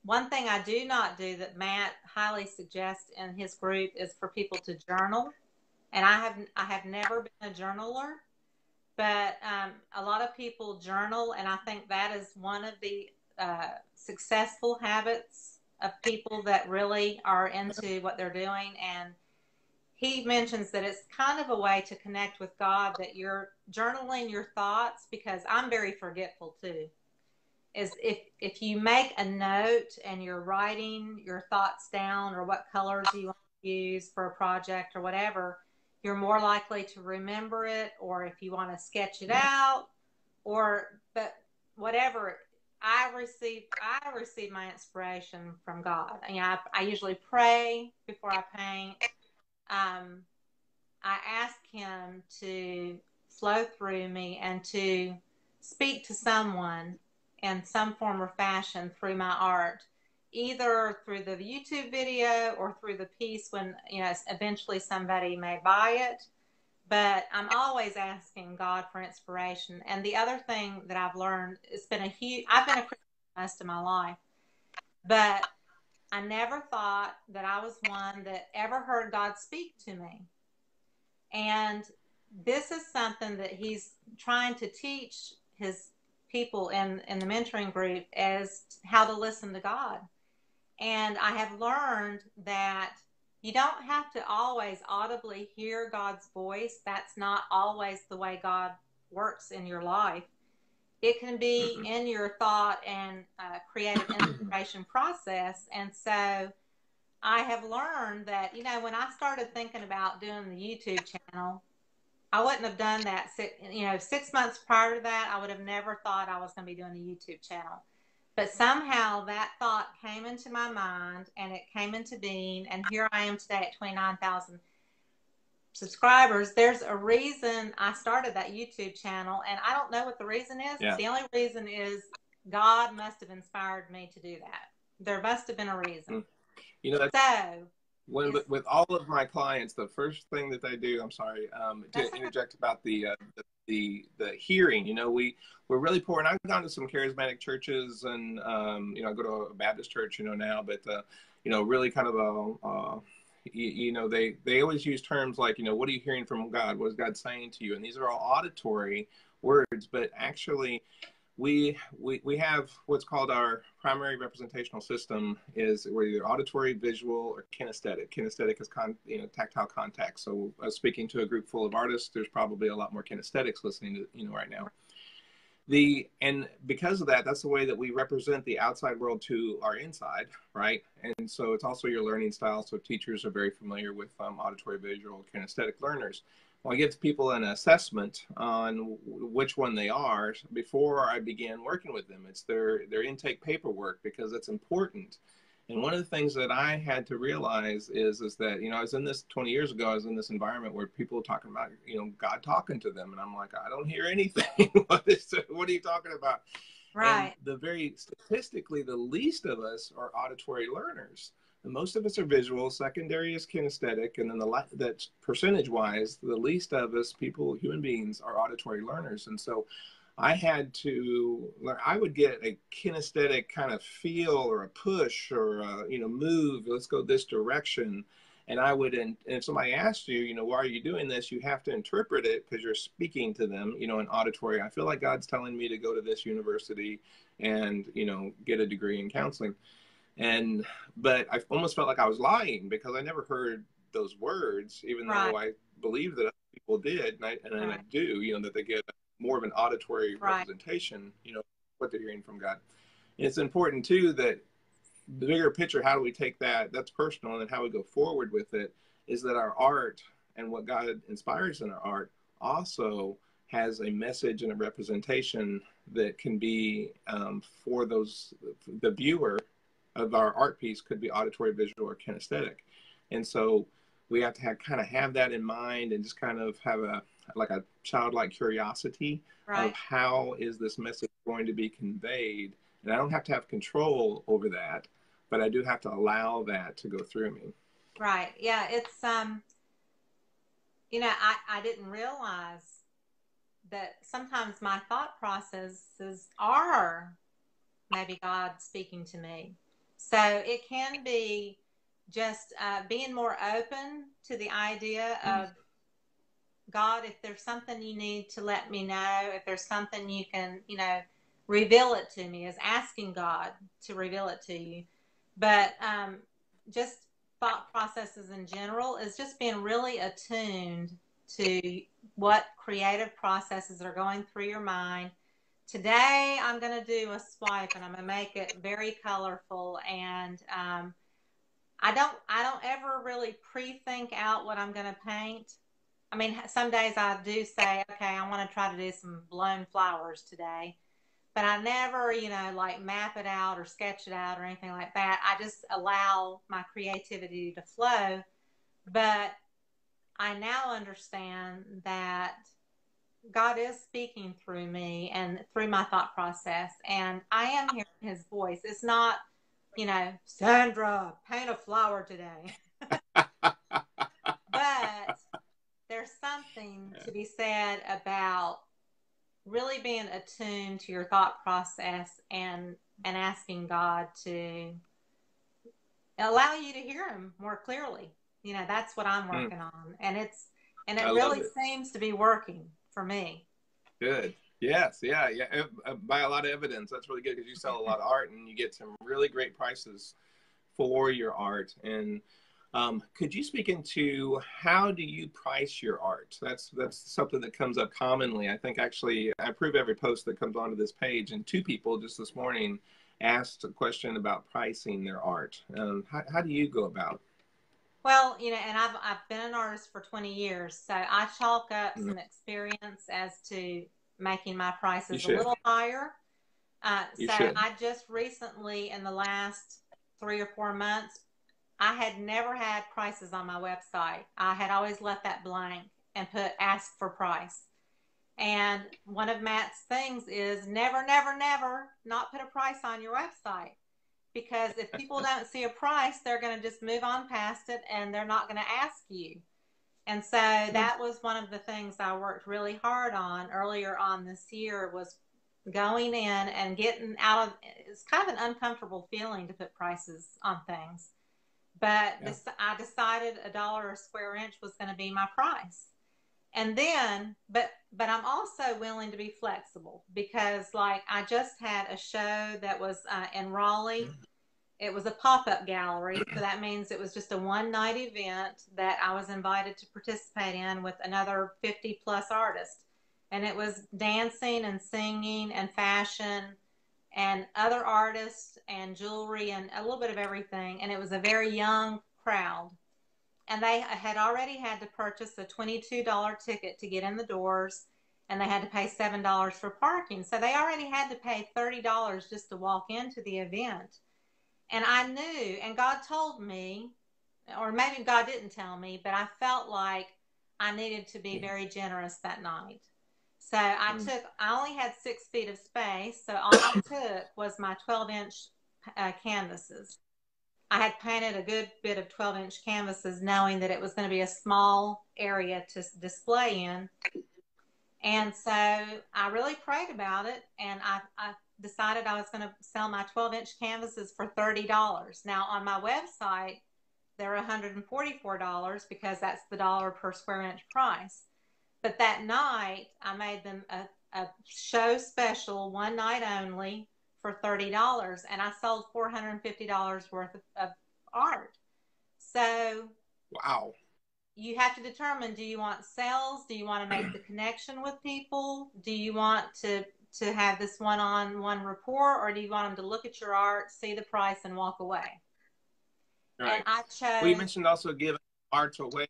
one thing I do not do that Matt highly suggests in his group is for people to journal. And I have never been a journaler, but a lot of people journal, and I think that is one of the successful habits of people that really are into what they're doing. And he mentions that it's kind of a way to connect with God, that you're journaling your thoughts, because I'm very forgetful too. Is if you make a note and you're writing your thoughts down, or what colors you want to use for a project or whatever, you're more likely to remember it, or if you want to sketch it out, but whatever. I receive my inspiration from God. I usually pray before I paint. I ask him to flow through me and to speak to someone in some form or fashion through my art, either through the YouTube video or through the piece when, eventually somebody may buy it. But I'm always asking God for inspiration. And the other thing that I've learned, I've been a Christian most of my life, but I never thought that I was one that ever heard God speak to me. And this is something that he's trying to teach his people in the mentoring group, as how to listen to God. And I have learned that you don't have to always audibly hear God's voice. That's not always the way God works in your life. It can be in your thought and creative inspiration process. And so I have learned that, when I started thinking about doing the YouTube channel, I wouldn't have done that. 6 months prior to that, I would have never thought I was going to be doing a YouTube channel. But somehow that thought came into my mind, and it came into being, and here I am today at 29,000 subscribers. There's a reason I started that YouTube channel, and I don't know what the reason is. Yeah. The only reason is God must have inspired me to do that. There must have been a reason. With all of my clients, the first thing that they do, I'm sorry to interject about the hearing. We're really poor, and I've gone to some charismatic churches, and I go to a Baptist church, now, but really kind of they always use terms like, what are you hearing from God? What is God saying to you? And these are all auditory words, but actually we have what's called our primary representational system. We're either auditory, visual, or kinesthetic. Kinesthetic is tactile contact. So speaking to a group full of artists, there's probably a lot more kinesthetics listening to right now. And because of that, that's the way that we represent the outside world to our inside, right? And so it's also your learning style. So teachers are very familiar with auditory, visual, kinesthetic learners. Well, I give people an assessment on which one they are before I begin working with them. It's their intake paperwork, because it's important. And one of the things that I had to realize is that, I was in this 20 years ago, I was in this environment where people were talking about, God talking to them. And I'm like, I don't hear anything. What are you talking about? And Right. statistically, the least of us are auditory learners. And most of us are visual, secondary is kinesthetic. And then that's percentage wise, the least of us, human beings, are auditory learners. And so I had to learn. I would get a kinesthetic kind of feel or a push or move. Let's go this direction, and and if somebody asked you, why are you doing this? You have to interpret it because you're speaking to them, in auditory. I feel like God's telling me to go to this university and get a degree in counseling, but I almost felt like I was lying because I never heard those words, even Right. though I believed that other people did, and I Right. do, that they get more of an auditory Right. representation, what they're hearing from God. And it's important too that the bigger picture, how do we take that's personal, and how we go forward with it, is that our art and what God inspires in our art also has a message and a representation that can be for the viewer of our art piece could be auditory, visual, or kinesthetic. And so we have to have that in mind, and just kind of have a childlike curiosity of Right. how is this message going to be conveyed. And I don't have to have control over that, but I do have to allow that to go through me. Right. Yeah. It's, I didn't realize that sometimes my thought processes are maybe God speaking to me. So it can be just being more open to the idea of God, if there's something you need to let me know, if there's something you can, reveal it to me, is asking God to reveal it to you. But just thought processes in general is just being really attuned to what creative processes are going through your mind. Today, I'm going to do a swipe, and I'm going to make it very colorful. And I don't ever really pre-think out what I'm going to paint. I mean, some days I do say, okay, I want to try to do some blown flowers today, but I never, like map it out or sketch it out or anything like that. I just allow my creativity to flow. But I now understand that God is speaking through me and through my thought process, and I am hearing his voice. It's not, Sandra, paint a flower today. But there's something to be said about really being attuned to your thought process and asking God to allow you to hear him more clearly. That's what I'm working on. And it I love really it. seems to be working for me. Good. Yes. Yeah. Yeah. By a lot of evidence. That's really good, because you sell a lot of art and you get some really great prices for your art. And could you speak into how do you price your art? That's something that comes up commonly. I think actually I approve every post that comes onto this page, and 2 people just this morning asked a question about pricing their art. How do you go about? Well, and I've been an artist for 20 years, so I chalk up some experience as to making my You prices a should. little higher. You So should. I just recently, in the last 3 or 4 months, I had never had prices on my website. I had always left that blank and put ask for price. And one of Matt's things is never, never, never not put a price on your website. Because if people don't see a price, they're going to just move on past it and they're not going to ask you. And so that was one of the things I worked really hard on earlier on this year, was going in and getting out of, it's kind of an uncomfortable feeling to put prices on things. But I decided $1 a square inch was going to be my price. And then, but I'm also willing to be flexible, because like I just had a show that was in Raleigh. It was a pop-up gallery, so that means it was just a one-night event that I was invited to participate in with another 50 plus artists. and it was dancing and singing and fashion and other artists and jewelry and a little bit of everything. And it was a very young crowd. And they had already had to purchase a $22 ticket to get in the doors, and they had to pay $7 for parking. So they already had to pay $30 just to walk into the event. And I knew, and God told me, or maybe God didn't tell me, but I felt like I needed to be very generous that night. So I only had 6 feet of space. So all I took was my 12-inch canvases. I had painted a good bit of 12-inch canvases knowing that it was going to be a small area to display in. And so I really prayed about it, and I decided I was going to sell my 12-inch canvases for $30. Now, on my website, they're $144 because that's the dollar per square inch price. But that night, I made them a show special, one night only, for $30, and I sold $450 worth of art. So, wow. You have to determine, do you want sales? Do you want to make the connection with people? Do you want to have this one-on-one rapport, or do you want them to look at your art, see the price, and walk away? Right. And I chose. Well, you mentioned also giving arts away,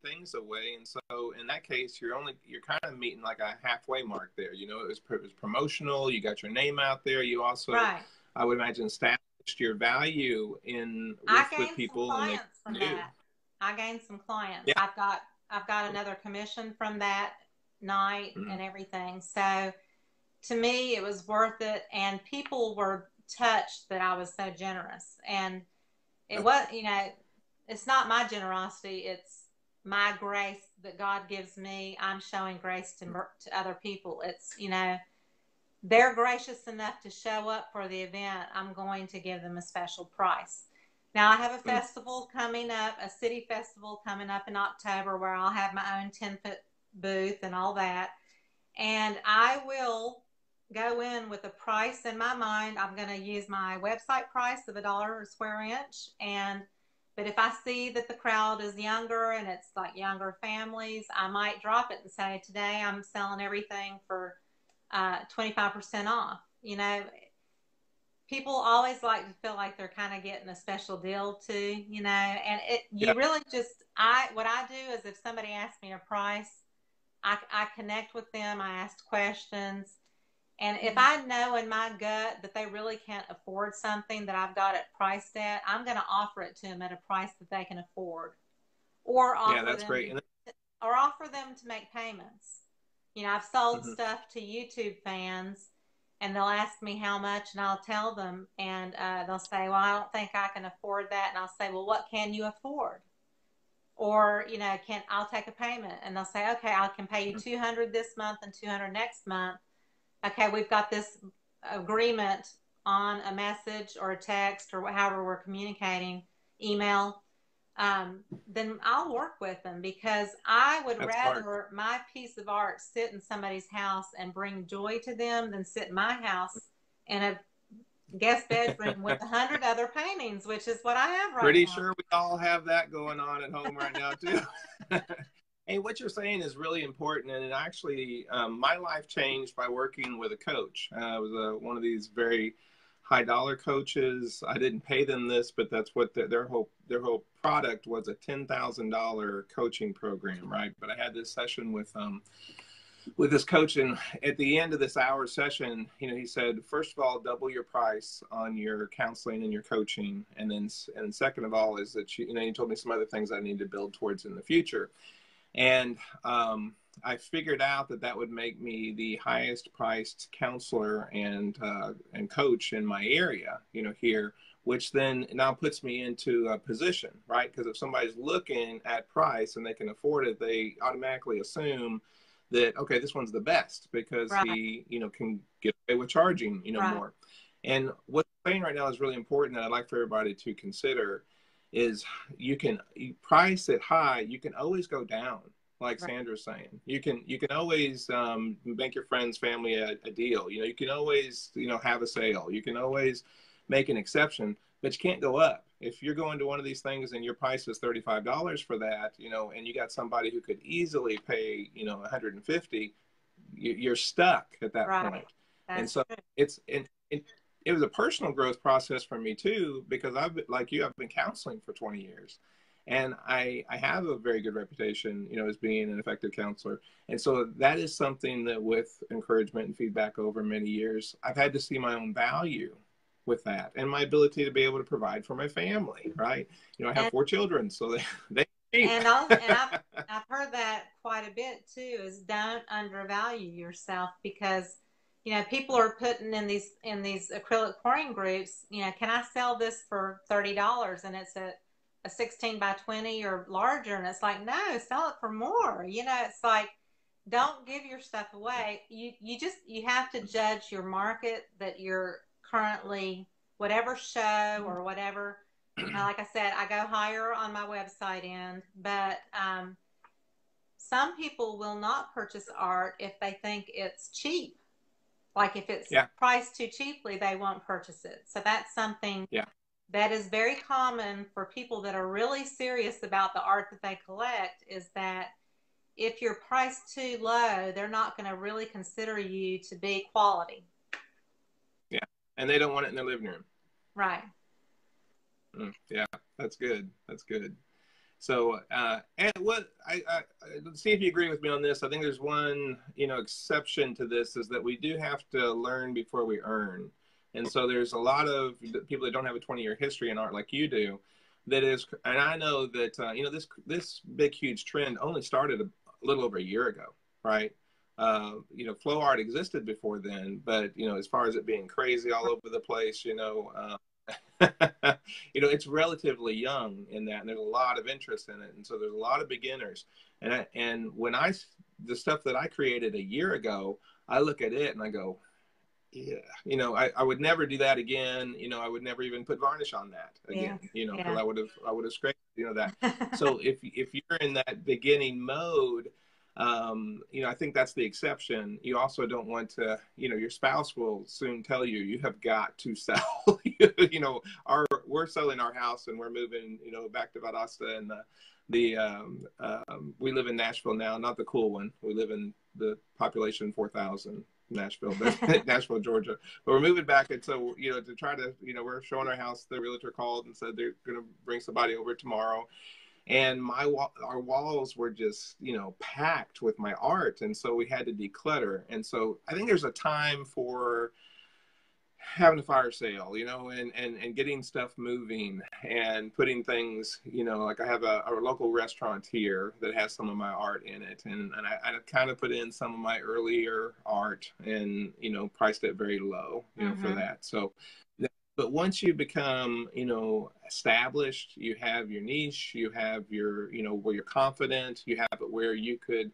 things away, and so in that case, you're kind of meeting like a halfway mark there. You know, it was promotional. You got your name out there. You also, right. I would imagine, established your value with people, and they from knew. That. I gained some clients. Yeah. I've got another commission from that night and everything. So to me, it was worth it, and people were touched that I was so generous. And it was, you know, it's not my generosity; it's my grace that God gives me. I'm showing grace to other people. It's, you know, they're gracious enough to show up for the event. I'm going to give them a special price. Now, I have a festival coming up, a city festival coming up in October, where I'll have my own 10-foot booth and all that. And I will go in with a price in my mind. I'm going to use my website price of $1 a square inch. But if I see that the crowd is younger and it's like younger families, I might drop it and say, today I'm selling everything for 25% off. You know, people always like to feel like they're kind of getting a special deal too, you know, and really just, what I do is, if somebody asks me a price, I connect with them. I ask questions. And if I know in my gut that they really can't afford something that I've got it priced at, I'm going to offer it to them at a price that they can afford, or offer them to make payments. You know, I've sold stuff to YouTube fans, and they'll ask me how much, and I'll tell them, and they'll say, well, I don't think I can afford that. And I'll say, well, what can you afford? Or, you know, I'll take a payment, and they'll say, okay, I can pay you $200 this month and $200 next month. Okay, we've got this agreement on a message or a text or however we're communicating, email. Then I'll work with them, because I would rather my piece of art sit in somebody's house and bring joy to them than sit in my house in a guest bedroom with 100 other paintings, which is what I have right now. Pretty sure we all have that going on at home right now too. Hey, what you're saying is really important, and it actually, my life changed by working with a coach. I was one of these very high-dollar coaches. I didn't pay them this, but that's what their whole product was, a $10,000 coaching program, right? But I had this session with this coach, and at the end of this hour session, you know, he said, first of all, double your price on your counseling and your coaching, and second of all is that he told me some other things I need to build towards in the future. And I figured out that would make me the highest priced counselor and coach in my area, you know, here, which then now puts me into a position, right? Because if somebody's looking at price and they can afford it, they automatically assume that, okay, this one's the best because he, you know, can get away with charging, you know, more. And what's saying right now is really important that I'd like for everybody to consider is you price it high, you can always go down, like Sandra's saying. You can always make your friends, family a deal. You know, you can always, you know, have a sale. You can always make an exception, but you can't go up. If you're going to one of these things and your price is $35 for that, you know, and you got somebody who could easily pay, you know, $150, you're stuck at that Right. point. And That's so true. it was a personal growth process for me too, because like you, I've been counseling for 20 years. And I have a very good reputation, as being an effective counselor. And so that is something that, with encouragement and feedback over many years, I've had to see my own value with that, and my ability to be able to provide for my family, right? I have And 4 children, so they cheap. I've heard that quite a bit too, is don't undervalue yourself, because people are putting in these acrylic pouring groups, can I sell this for $30, and it's a 16 by 20 or larger, and it's like, no, sell it for more. It's like, don't give your stuff away. You have to judge your market that you're currently, whatever show or whatever. Like I said, I go higher on my website end, but some people will not purchase art if they think it's cheap. Like if it's Yeah. priced too cheaply, they won't purchase it. So that's something that is very common for people that are really serious about the art that they collect, is that if you're priced too low, they're not going to really consider you to be quality. Yeah. And they don't want it in their living room. Right. Yeah, that's good. That's good. So, and what let's see if you agree with me on this. I think there's one, exception to this, is that we do have to learn before we earn. And so there's a lot of people that don't have a 20-year history in art like you do. That is, and I know that this big huge trend only started a little over a year ago, right? Flow art existed before then, but as far as it being crazy all over the place, it's relatively young in that, and there's a lot of interest in it, and so there's a lot of beginners. And when the stuff that I created a year ago, I look at it and I go, yeah, I would never do that again. I would never even put varnish on that again. Because I would have scraped that. So if you're in that beginning mode, I think that's the exception. You also don't want to, your spouse will soon tell you, you have got to sell. We're selling our house and we're moving, back to Valdosta, and we live in Nashville now, not the cool one. We live in the population 4,000. Nashville, Georgia. But we're moving back, and so to try to we're showing our house. The realtor called and said they're going to bring somebody over tomorrow, and our walls were just packed with my art, and so we had to declutter. And so I think there's a time for having a fire sale, and getting stuff moving and putting things, like I have a local restaurant here that has some of my art in it. And I kind of put in some of my earlier art and, priced it very low, for that. So, but once you become, established, you have your niche, you have your, where you're confident, you have it where you can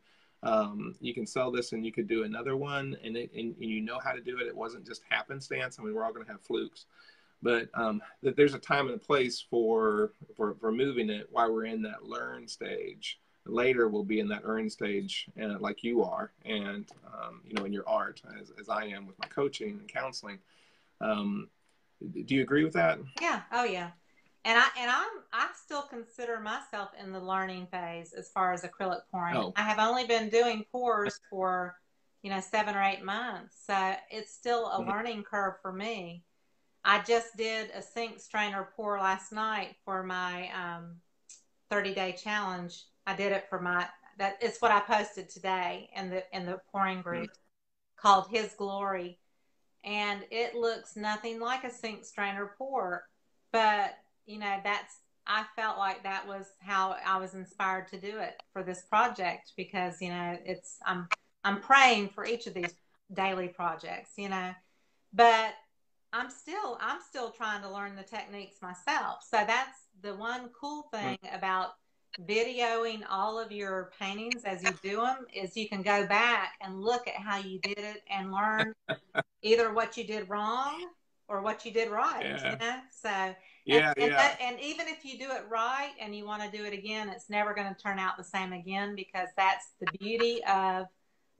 sell this and you could do another one, and you know how to do it. It wasn't just happenstance. I mean, we're all going to have flukes, but that there's a time and a place for moving it while we're in that learn stage. Later, we'll be in that earn stage, like you are, and in your art, as I am with my coaching and counseling. Do you agree with that? Yeah. Oh, yeah. And I still consider myself in the learning phase as far as acrylic pouring. Oh. I have only been doing pours for 7 or 8 months, so it's still a learning curve for me. I just did a sink strainer pour last night for my 30-day challenge. I did it for it's what I posted today in the pouring group called His Glory, and it looks nothing like a sink strainer pour, but I felt like that was how I was inspired to do it for this project, because I'm praying for each of these daily projects, but I'm still trying to learn the techniques myself. So that's the one cool thing about videoing all of your paintings as you do them, is you can go back and look at how you did it and learn either what you did wrong or what you did right. So and even if you do it right and you want to do it again, it's never going to turn out the same again, because that's the beauty of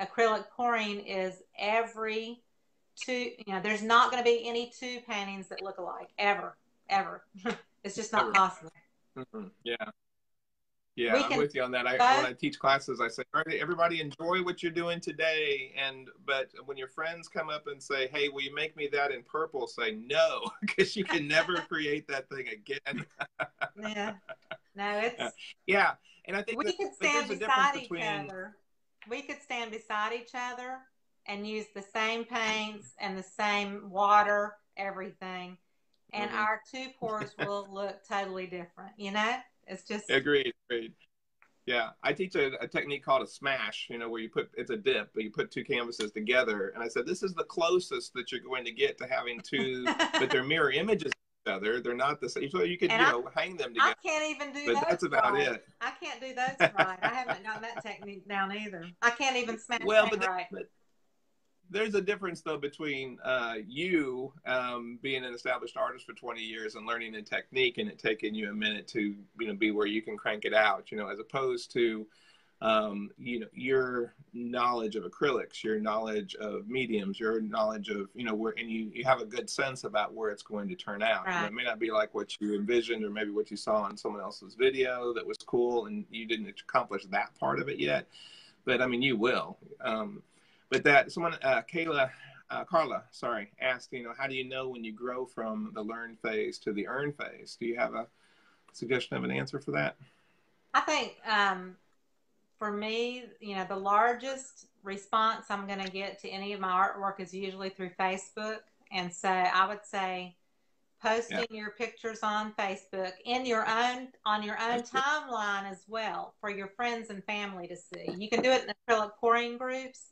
acrylic pouring, is there's not going to be any two paintings that look alike ever. It's just not possible. Yeah. Yeah, We I'm can with you on that. When both. I teach classes, I say, all right, everybody enjoy what you're doing today. But when your friends come up and say, hey, will you make me that in purple? Say no, because you can never create that thing again. Yeah. No, it's Yeah. And I think we that, could but stand there's a difference beside each between, other. We could stand beside each other and use the same paints and the same water, everything. And mhm. our two pours will look totally different, you know? It's just Agreed. Yeah, I teach a technique called a smash, where it's a dip, but you put two canvases together. And I said, this is the closest that you're going to get to having two, but they're mirror images of each other. They're not the same. So you could, and hang them I together, can't even do but that's those about right. it. I can't do those right. I haven't gotten that technique down either. I can't even smash Well, paint right. but there's a difference though between you being an established artist for 20 years and learning a technique and it taking you a minute to be where you can crank it out, as opposed to your knowledge of acrylics, your knowledge of mediums, your knowledge of where, and you have a good sense about where it's going to turn out. Right. It may not be like what you envisioned or maybe what you saw on someone else's video that was cool and you didn't accomplish that part of it yet, but I mean you will. But that someone, Carla, sorry, asked, how do you know when you grow from the learn phase to the earn phase? Do you have a suggestion of an answer for that? I think for me, the largest response I'm going to get to any of my artwork is usually through Facebook. And so I would say posting your pictures on Facebook on your own timeline as well for your friends and family to see. You can do it in acrylic pouring groups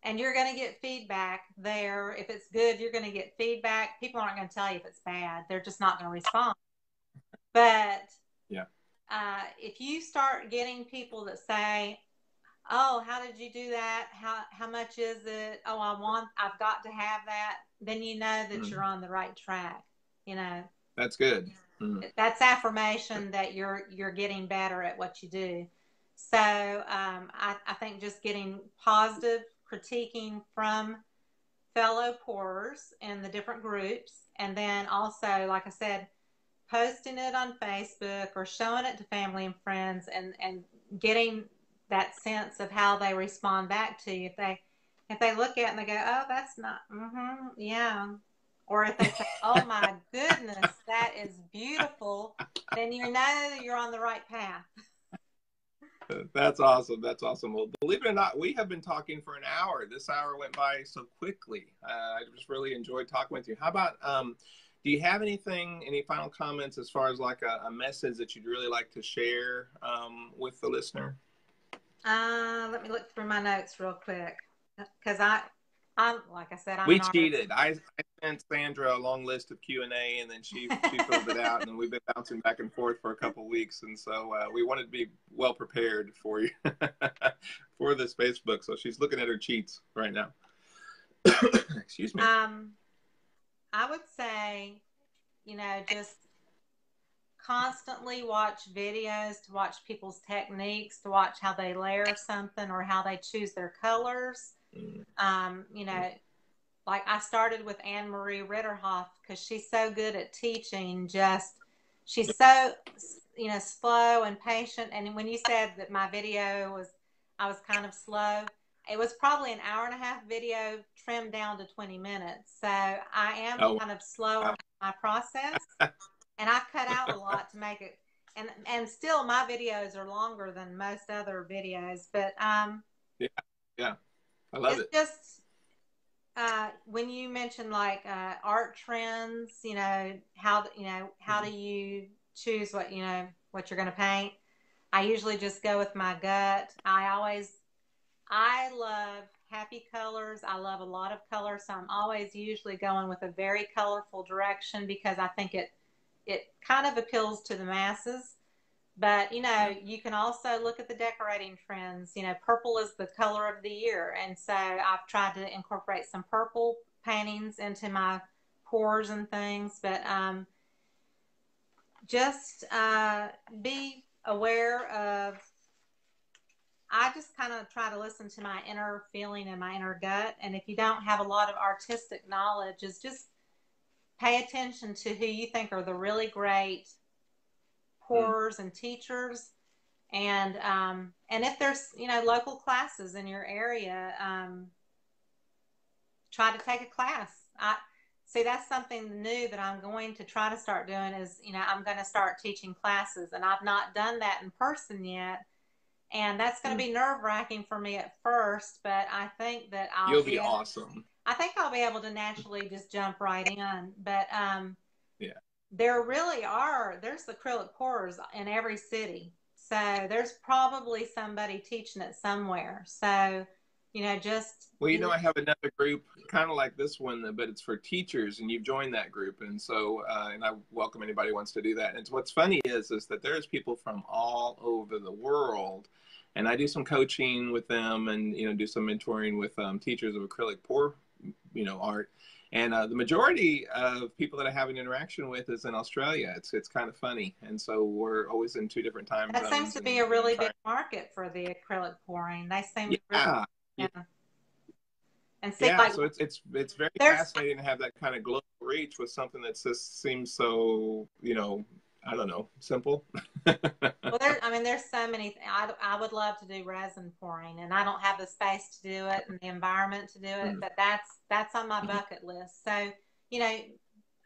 and you're going to get feedback there. If it's good, you're going to get feedback. People aren't going to tell you if it's bad. They're just not going to respond. But yeah. If you start getting people that say, oh, how did you do that? How much is it? Oh, I've got to have that. Then you know that you're on the right track. That's good. That's affirmation that you're getting better at what you do. So I think just getting positive critiquing from fellow pourers in the different groups, and then also, like I said, posting it on Facebook or showing it to family and friends, and getting that sense of how they respond back to you. If they look at it and they go, oh, that's not, yeah. Or if they say, oh my goodness, that is beautiful, then you know that you're on the right path. That's awesome. That's awesome. Well, believe it or not, we have been talking for an hour. This hour went by so quickly. I just really enjoyed talking with you. How about, do you have any final comments as far as like a message that you'd really like to share with the listener? Let me look through my notes real quick, because I'm like I said, I'm we an cheated. artist. I sent Sandra a long list of Q&A, and then she filled it out, and then we've been bouncing back and forth for a couple of weeks, and so we wanted to be well prepared for you for this Facebook. So she's looking at her cheats right now. Excuse me. I would say, just constantly watch videos, to watch people's techniques, to watch how they layer something or how they choose their colors. Like I started with Anne Marie Ritterhoff because she's so good at teaching. She's so, slow and patient. And when you said that I was kind of slow, it was probably an hour and a half video trimmed down to 20 minutes. So I am kind of slower in my process, and I cut out a lot to make it. And still, my videos are longer than most other videos. But yeah, I love it. It's just when you mention like art trends, how do you choose what you're going to paint? I usually just go with my gut. I love happy colors. I love a lot of colors, so I'm always usually going with a very colorful direction because I think it kind of appeals to the masses. But you can also look at the decorating trends. Purple is the color of the year, and so I've tried to incorporate some purple paintings into my pours and things. But just be aware of. I just kind of try to listen to my inner feeling and my inner gut. And if you don't have a lot of artistic knowledge, is just pay attention to who you think are the really great pourers and teachers, And if there's, local classes in your area, try to take a class. I see that's something new that I'm going to try to start doing is, I'm going to start teaching classes, and I've not done that in person yet. And that's going to be nerve-wracking for me at first, but I think that You'll be awesome. I think I'll be able to naturally just jump right in. But yeah, there's acrylic pourers in every city. So there's probably somebody teaching it somewhere. So, just. Well, I have another group kind of like this one, but it's for teachers, and you've joined that group. And so, and I welcome anybody who wants to do that. And what's funny is that there's people from all over the world, and I do some coaching with them and, do some mentoring with teachers of acrylic pour, art. And the majority of people that I have an interaction with is in Australia. It's kind of funny. And so we're always in 2 different time zones. That seems to be a really big market for the acrylic pouring. They seem yeah. Yeah. And see, so it's very fascinating to have that kind of global reach with something that just seems so, I don't know, simple. Well, there's so many. I would love to do resin pouring, and I don't have the space to do it and the environment to do it, but that's on my bucket list. So,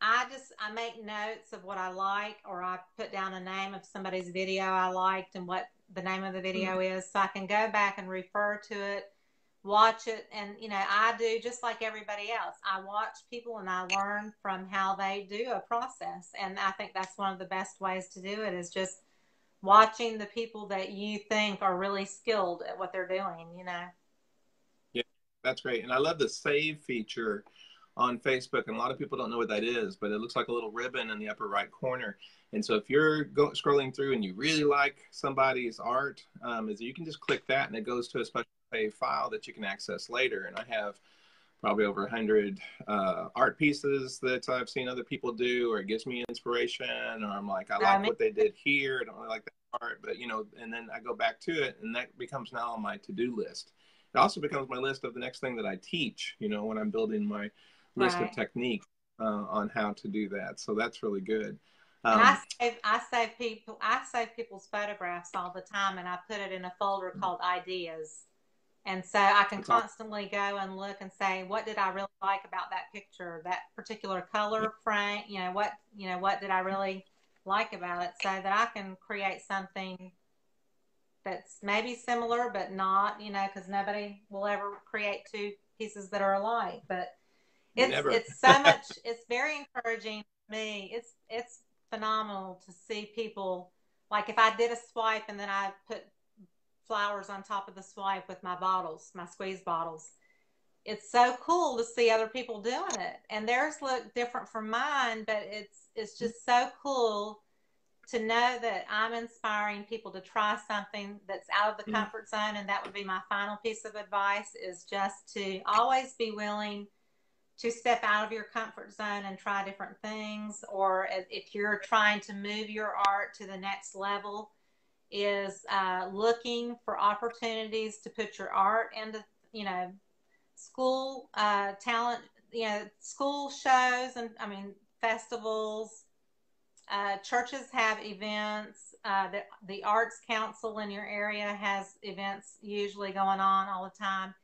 I make notes of what I like, or I put down a name of somebody's video I liked and what the name of the video is, so I can go back and refer to it, watch it. And I do just like everybody else. I watch people and I learn from how they do a process, and I think that's one of the best ways to do it is just watching the people that you think are really skilled at what they're doing. Yeah, that's great. And I love the save feature on Facebook, and a lot of people don't know what that is, but it looks like a little ribbon in the upper right corner. And so if you're scrolling through and you really like somebody's art, is you can just click that and it goes to a special save file that you can access later. And I have probably over 100 art pieces that I've seen other people do, or it gives me inspiration, or I'm like, I like what they did here. I don't really like that art, but and then I go back to it, and that becomes now on my to-do list. It also becomes my list of the next thing that I teach, when I'm building my list of techniques on how to do that. So that's really good. And I save people's photographs all the time, and I put it in a folder called ideas. And so I can constantly go and look and say, what did I really like about that picture, that particular color frame? What did I really like about it, so that I can create something that's maybe similar, but not, because nobody will ever create 2 pieces that are alike. But it's so much, it's very encouraging to me. It's phenomenal to see people, like if I did a swipe and then I put flowers on top of the swipe with my squeeze bottles. It's so cool to see other people doing it, and theirs look different from mine, but it's just so cool to know that I'm inspiring people to try something that's out of the comfort zone. And that would be my final piece of advice, is just to always be willing to step out of your comfort zone and try different things. Or if you're trying to move your art to the next level, is looking for opportunities to put your art into, school talent, school shows, and festivals. Churches have events. The Arts Council in your area has events usually going on all the time.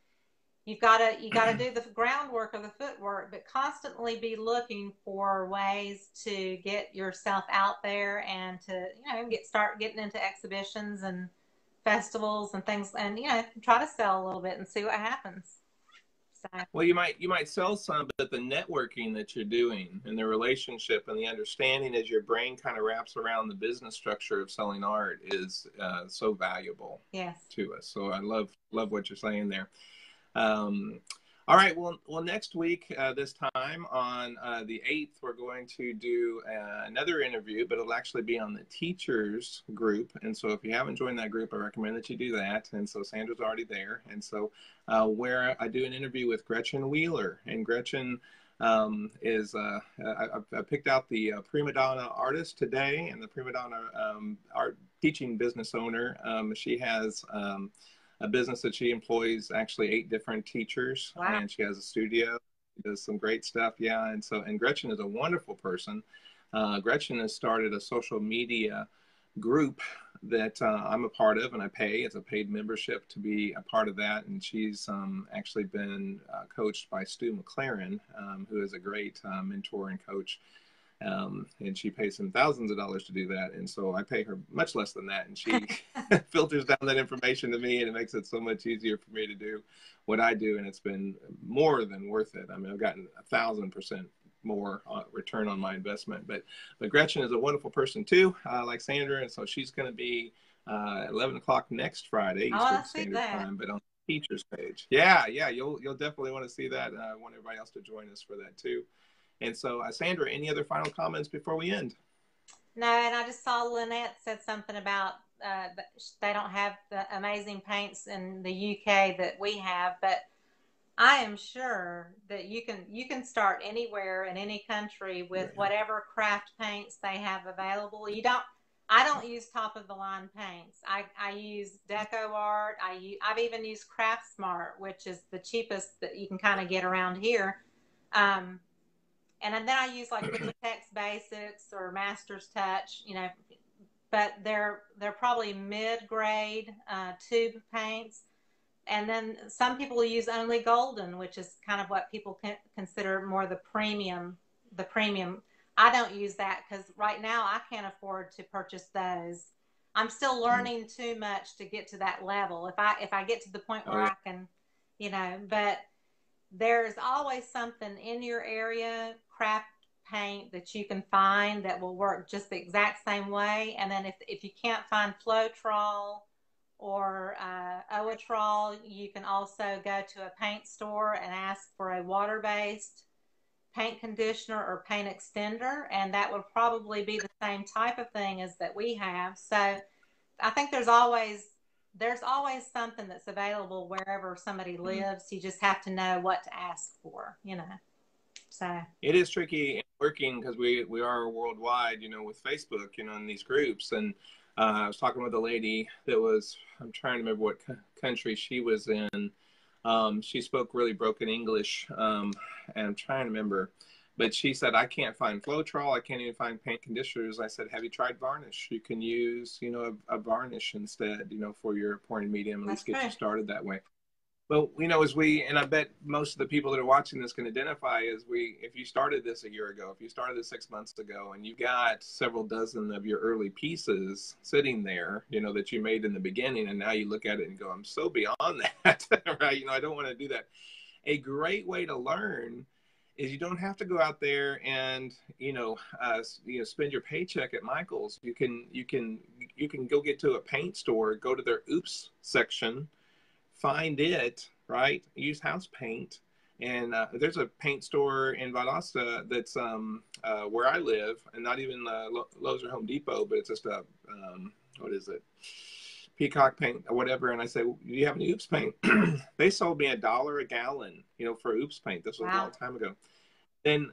You gotta do the groundwork or the footwork, but constantly be looking for ways to get yourself out there and to start getting into exhibitions and festivals and things, and try to sell a little bit and see what happens. So. Well, you might sell some, but the networking that you're doing and the relationship and the understanding as your brain kind of wraps around the business structure of selling art is so valuable to us. So I love what you're saying there. All right. Well, next week, this time on the 8th, we're going to do another interview, but it'll actually be on the teachers group. And so if you haven't joined that group, I recommend that you do that. And so Sandra's already there. And so where I do an interview with Gretchen Wheeler, and Gretchen is I picked out the prima donna artist today, and the prima donna art teaching business owner. She has a business that she employs actually 8 different teachers. Wow. And she has a studio. She does some great stuff. Yeah. And Gretchen is a wonderful person. Gretchen has started a social media group that I'm a part of, and I pay. It's a paid membership to be a part of that. And she's actually been coached by Stu McLaren, who is a great mentor and coach. And she pays him thousands of dollars to do that. And so I pay her much less than that. And she filters down that information to me, and it makes it so much easier for me to do what I do. And it's been more than worth it. I mean, I've gotten 1,000% more return on my investment. But Gretchen is a wonderful person too, like Sandra. And so she's going to be 11 o'clock next Friday, Eastern Standard Time, but on the teacher's page. Yeah, you'll definitely want to see that. I want everybody else to join us for that too. And so, Sandra, any other final comments before we end? No, and I just saw Lynette said something about they don't have the amazing paints in the UK that we have, but I am sure that you can start anywhere in any country with whatever craft paints they have available. I don't use top of the line paints. I use Deco Art. I've even used Craft Smart, which is the cheapest that you can kind of get around here. And then I use like Liquitex Basics or Master's Touch, but they're probably mid-grade tube paints. And then some people use only golden, which is kind of what people consider more the premium. I don't use that because right now I can't afford to purchase those. I'm still learning too much to get to that level. If I get to the point where I can, but there's always something in your area, craft paint, that you can find that will work just the exact same way. And then if you can't find Floetrol or Oatrol, you can also go to a paint store and ask for a water-based paint conditioner or paint extender, and that would probably be the same type of thing as that we have. So I think there's always something that's available wherever somebody lives. You just have to know what to ask for, So it is tricky working because we are worldwide, with Facebook, in these groups. And I was talking with a lady that I'm trying to remember what country she was in. She spoke really broken English, and I'm trying to remember. But she said, I can't find Floetrol. I can't even find paint conditioners. I said, have you tried varnish? You can use, a varnish instead, for your pouring medium, at least get you started that way. But, and I bet most of the people that are watching this can identify if you started this a year ago, if you started this 6 months ago, and you got several dozen of your early pieces sitting there, that you made in the beginning, and now you look at it and go, I'm so beyond that, right? I don't want to do that. A great way to learn is you don't have to go out there and spend your paycheck at Michael's. You can go get to a paint store, go to their Oops section, find it, right? Use house paint, and there's a paint store in Valdosta that's where I live, and not even Lowe's or Home Depot, but it's just a what is it? Peacock paint or whatever. And I said, well, do you have any Oops paint? They sold me $1 a gallon, for Oops paint. This was a long time ago. Then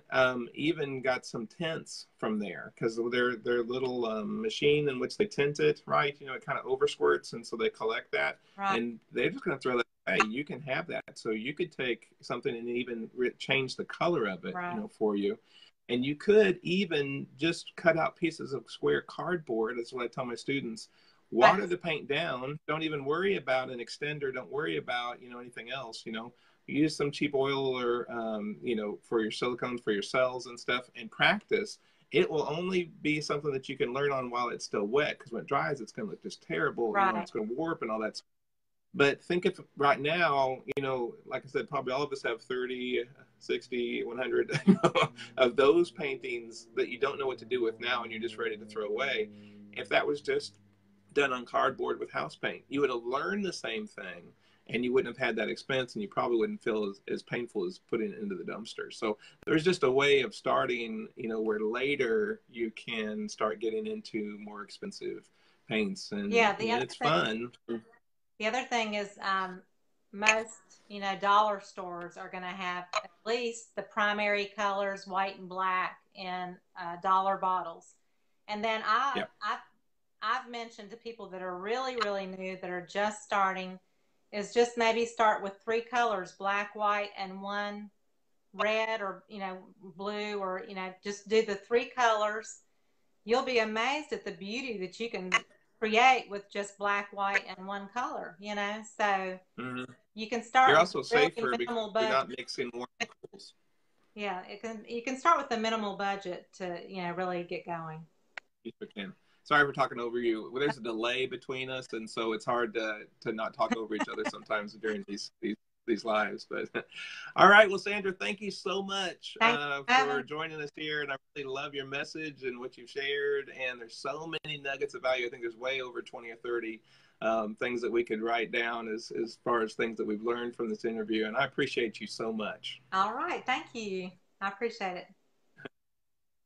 even got some tints from there because their little machine in which they tint it, right? It kind of oversquirts, and so they collect that, and they're just going to throw that away. You can have that, so you could take something and even change the color of it, for you. And you could even just cut out pieces of square cardboard. That's what I tell my students. Water the paint down. Don't even worry about an extender. Don't worry about, anything else, Use some cheap oil or, for your silicones, for your cells and stuff, and practice. It will only be something that you can learn on while it's still wet, because when it dries, it's going to look just terrible. It's going to warp and all that. But think of right now, like I said, probably all of us have 30, 60, 100 of those paintings that you don't know what to do with now, and you're just ready to throw away. If that was just done on cardboard with house paint, you would have learned the same thing, and you wouldn't have had that expense, and you probably wouldn't feel as painful as putting it into the dumpster. So there's just a way of starting, where later you can start getting into more expensive paints, and it's fun. The other thing is most, dollar stores are going to have at least the primary colors, white and black, in dollar bottles. And then I've mentioned to people that are really, really new, that are just starting, is just maybe start with 3 colors, black, white, and 1 red or, blue, or, just do the 3 colors. You'll be amazed at the beauty that you can create with just black, white, and one color, you know. So Hmm. you can You're start with also a really safer because minimal you're budget. not mixing warm and cools. Yeah, you can start with a minimal budget to, you know, really get going. You sure can. Sorry for talking over you. Well, there's a delay between us, and so it's hard to not talk over each other sometimes during these lives. But all right, well, Sandra, thank you so much Thanks for for having. joining us here, and I really love your message and what you've shared. And there's so many nuggets of value. I think there's way over 20 or 30 things that we could write down as far as things that we've learned from this interview. And I appreciate you so much. All right, thank you. I appreciate it.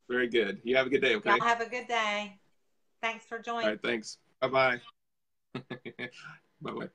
Very good. You have a good day. Y'all Okay. have a good day. Thanks for All joining. right. Thanks. Bye bye. Bye bye.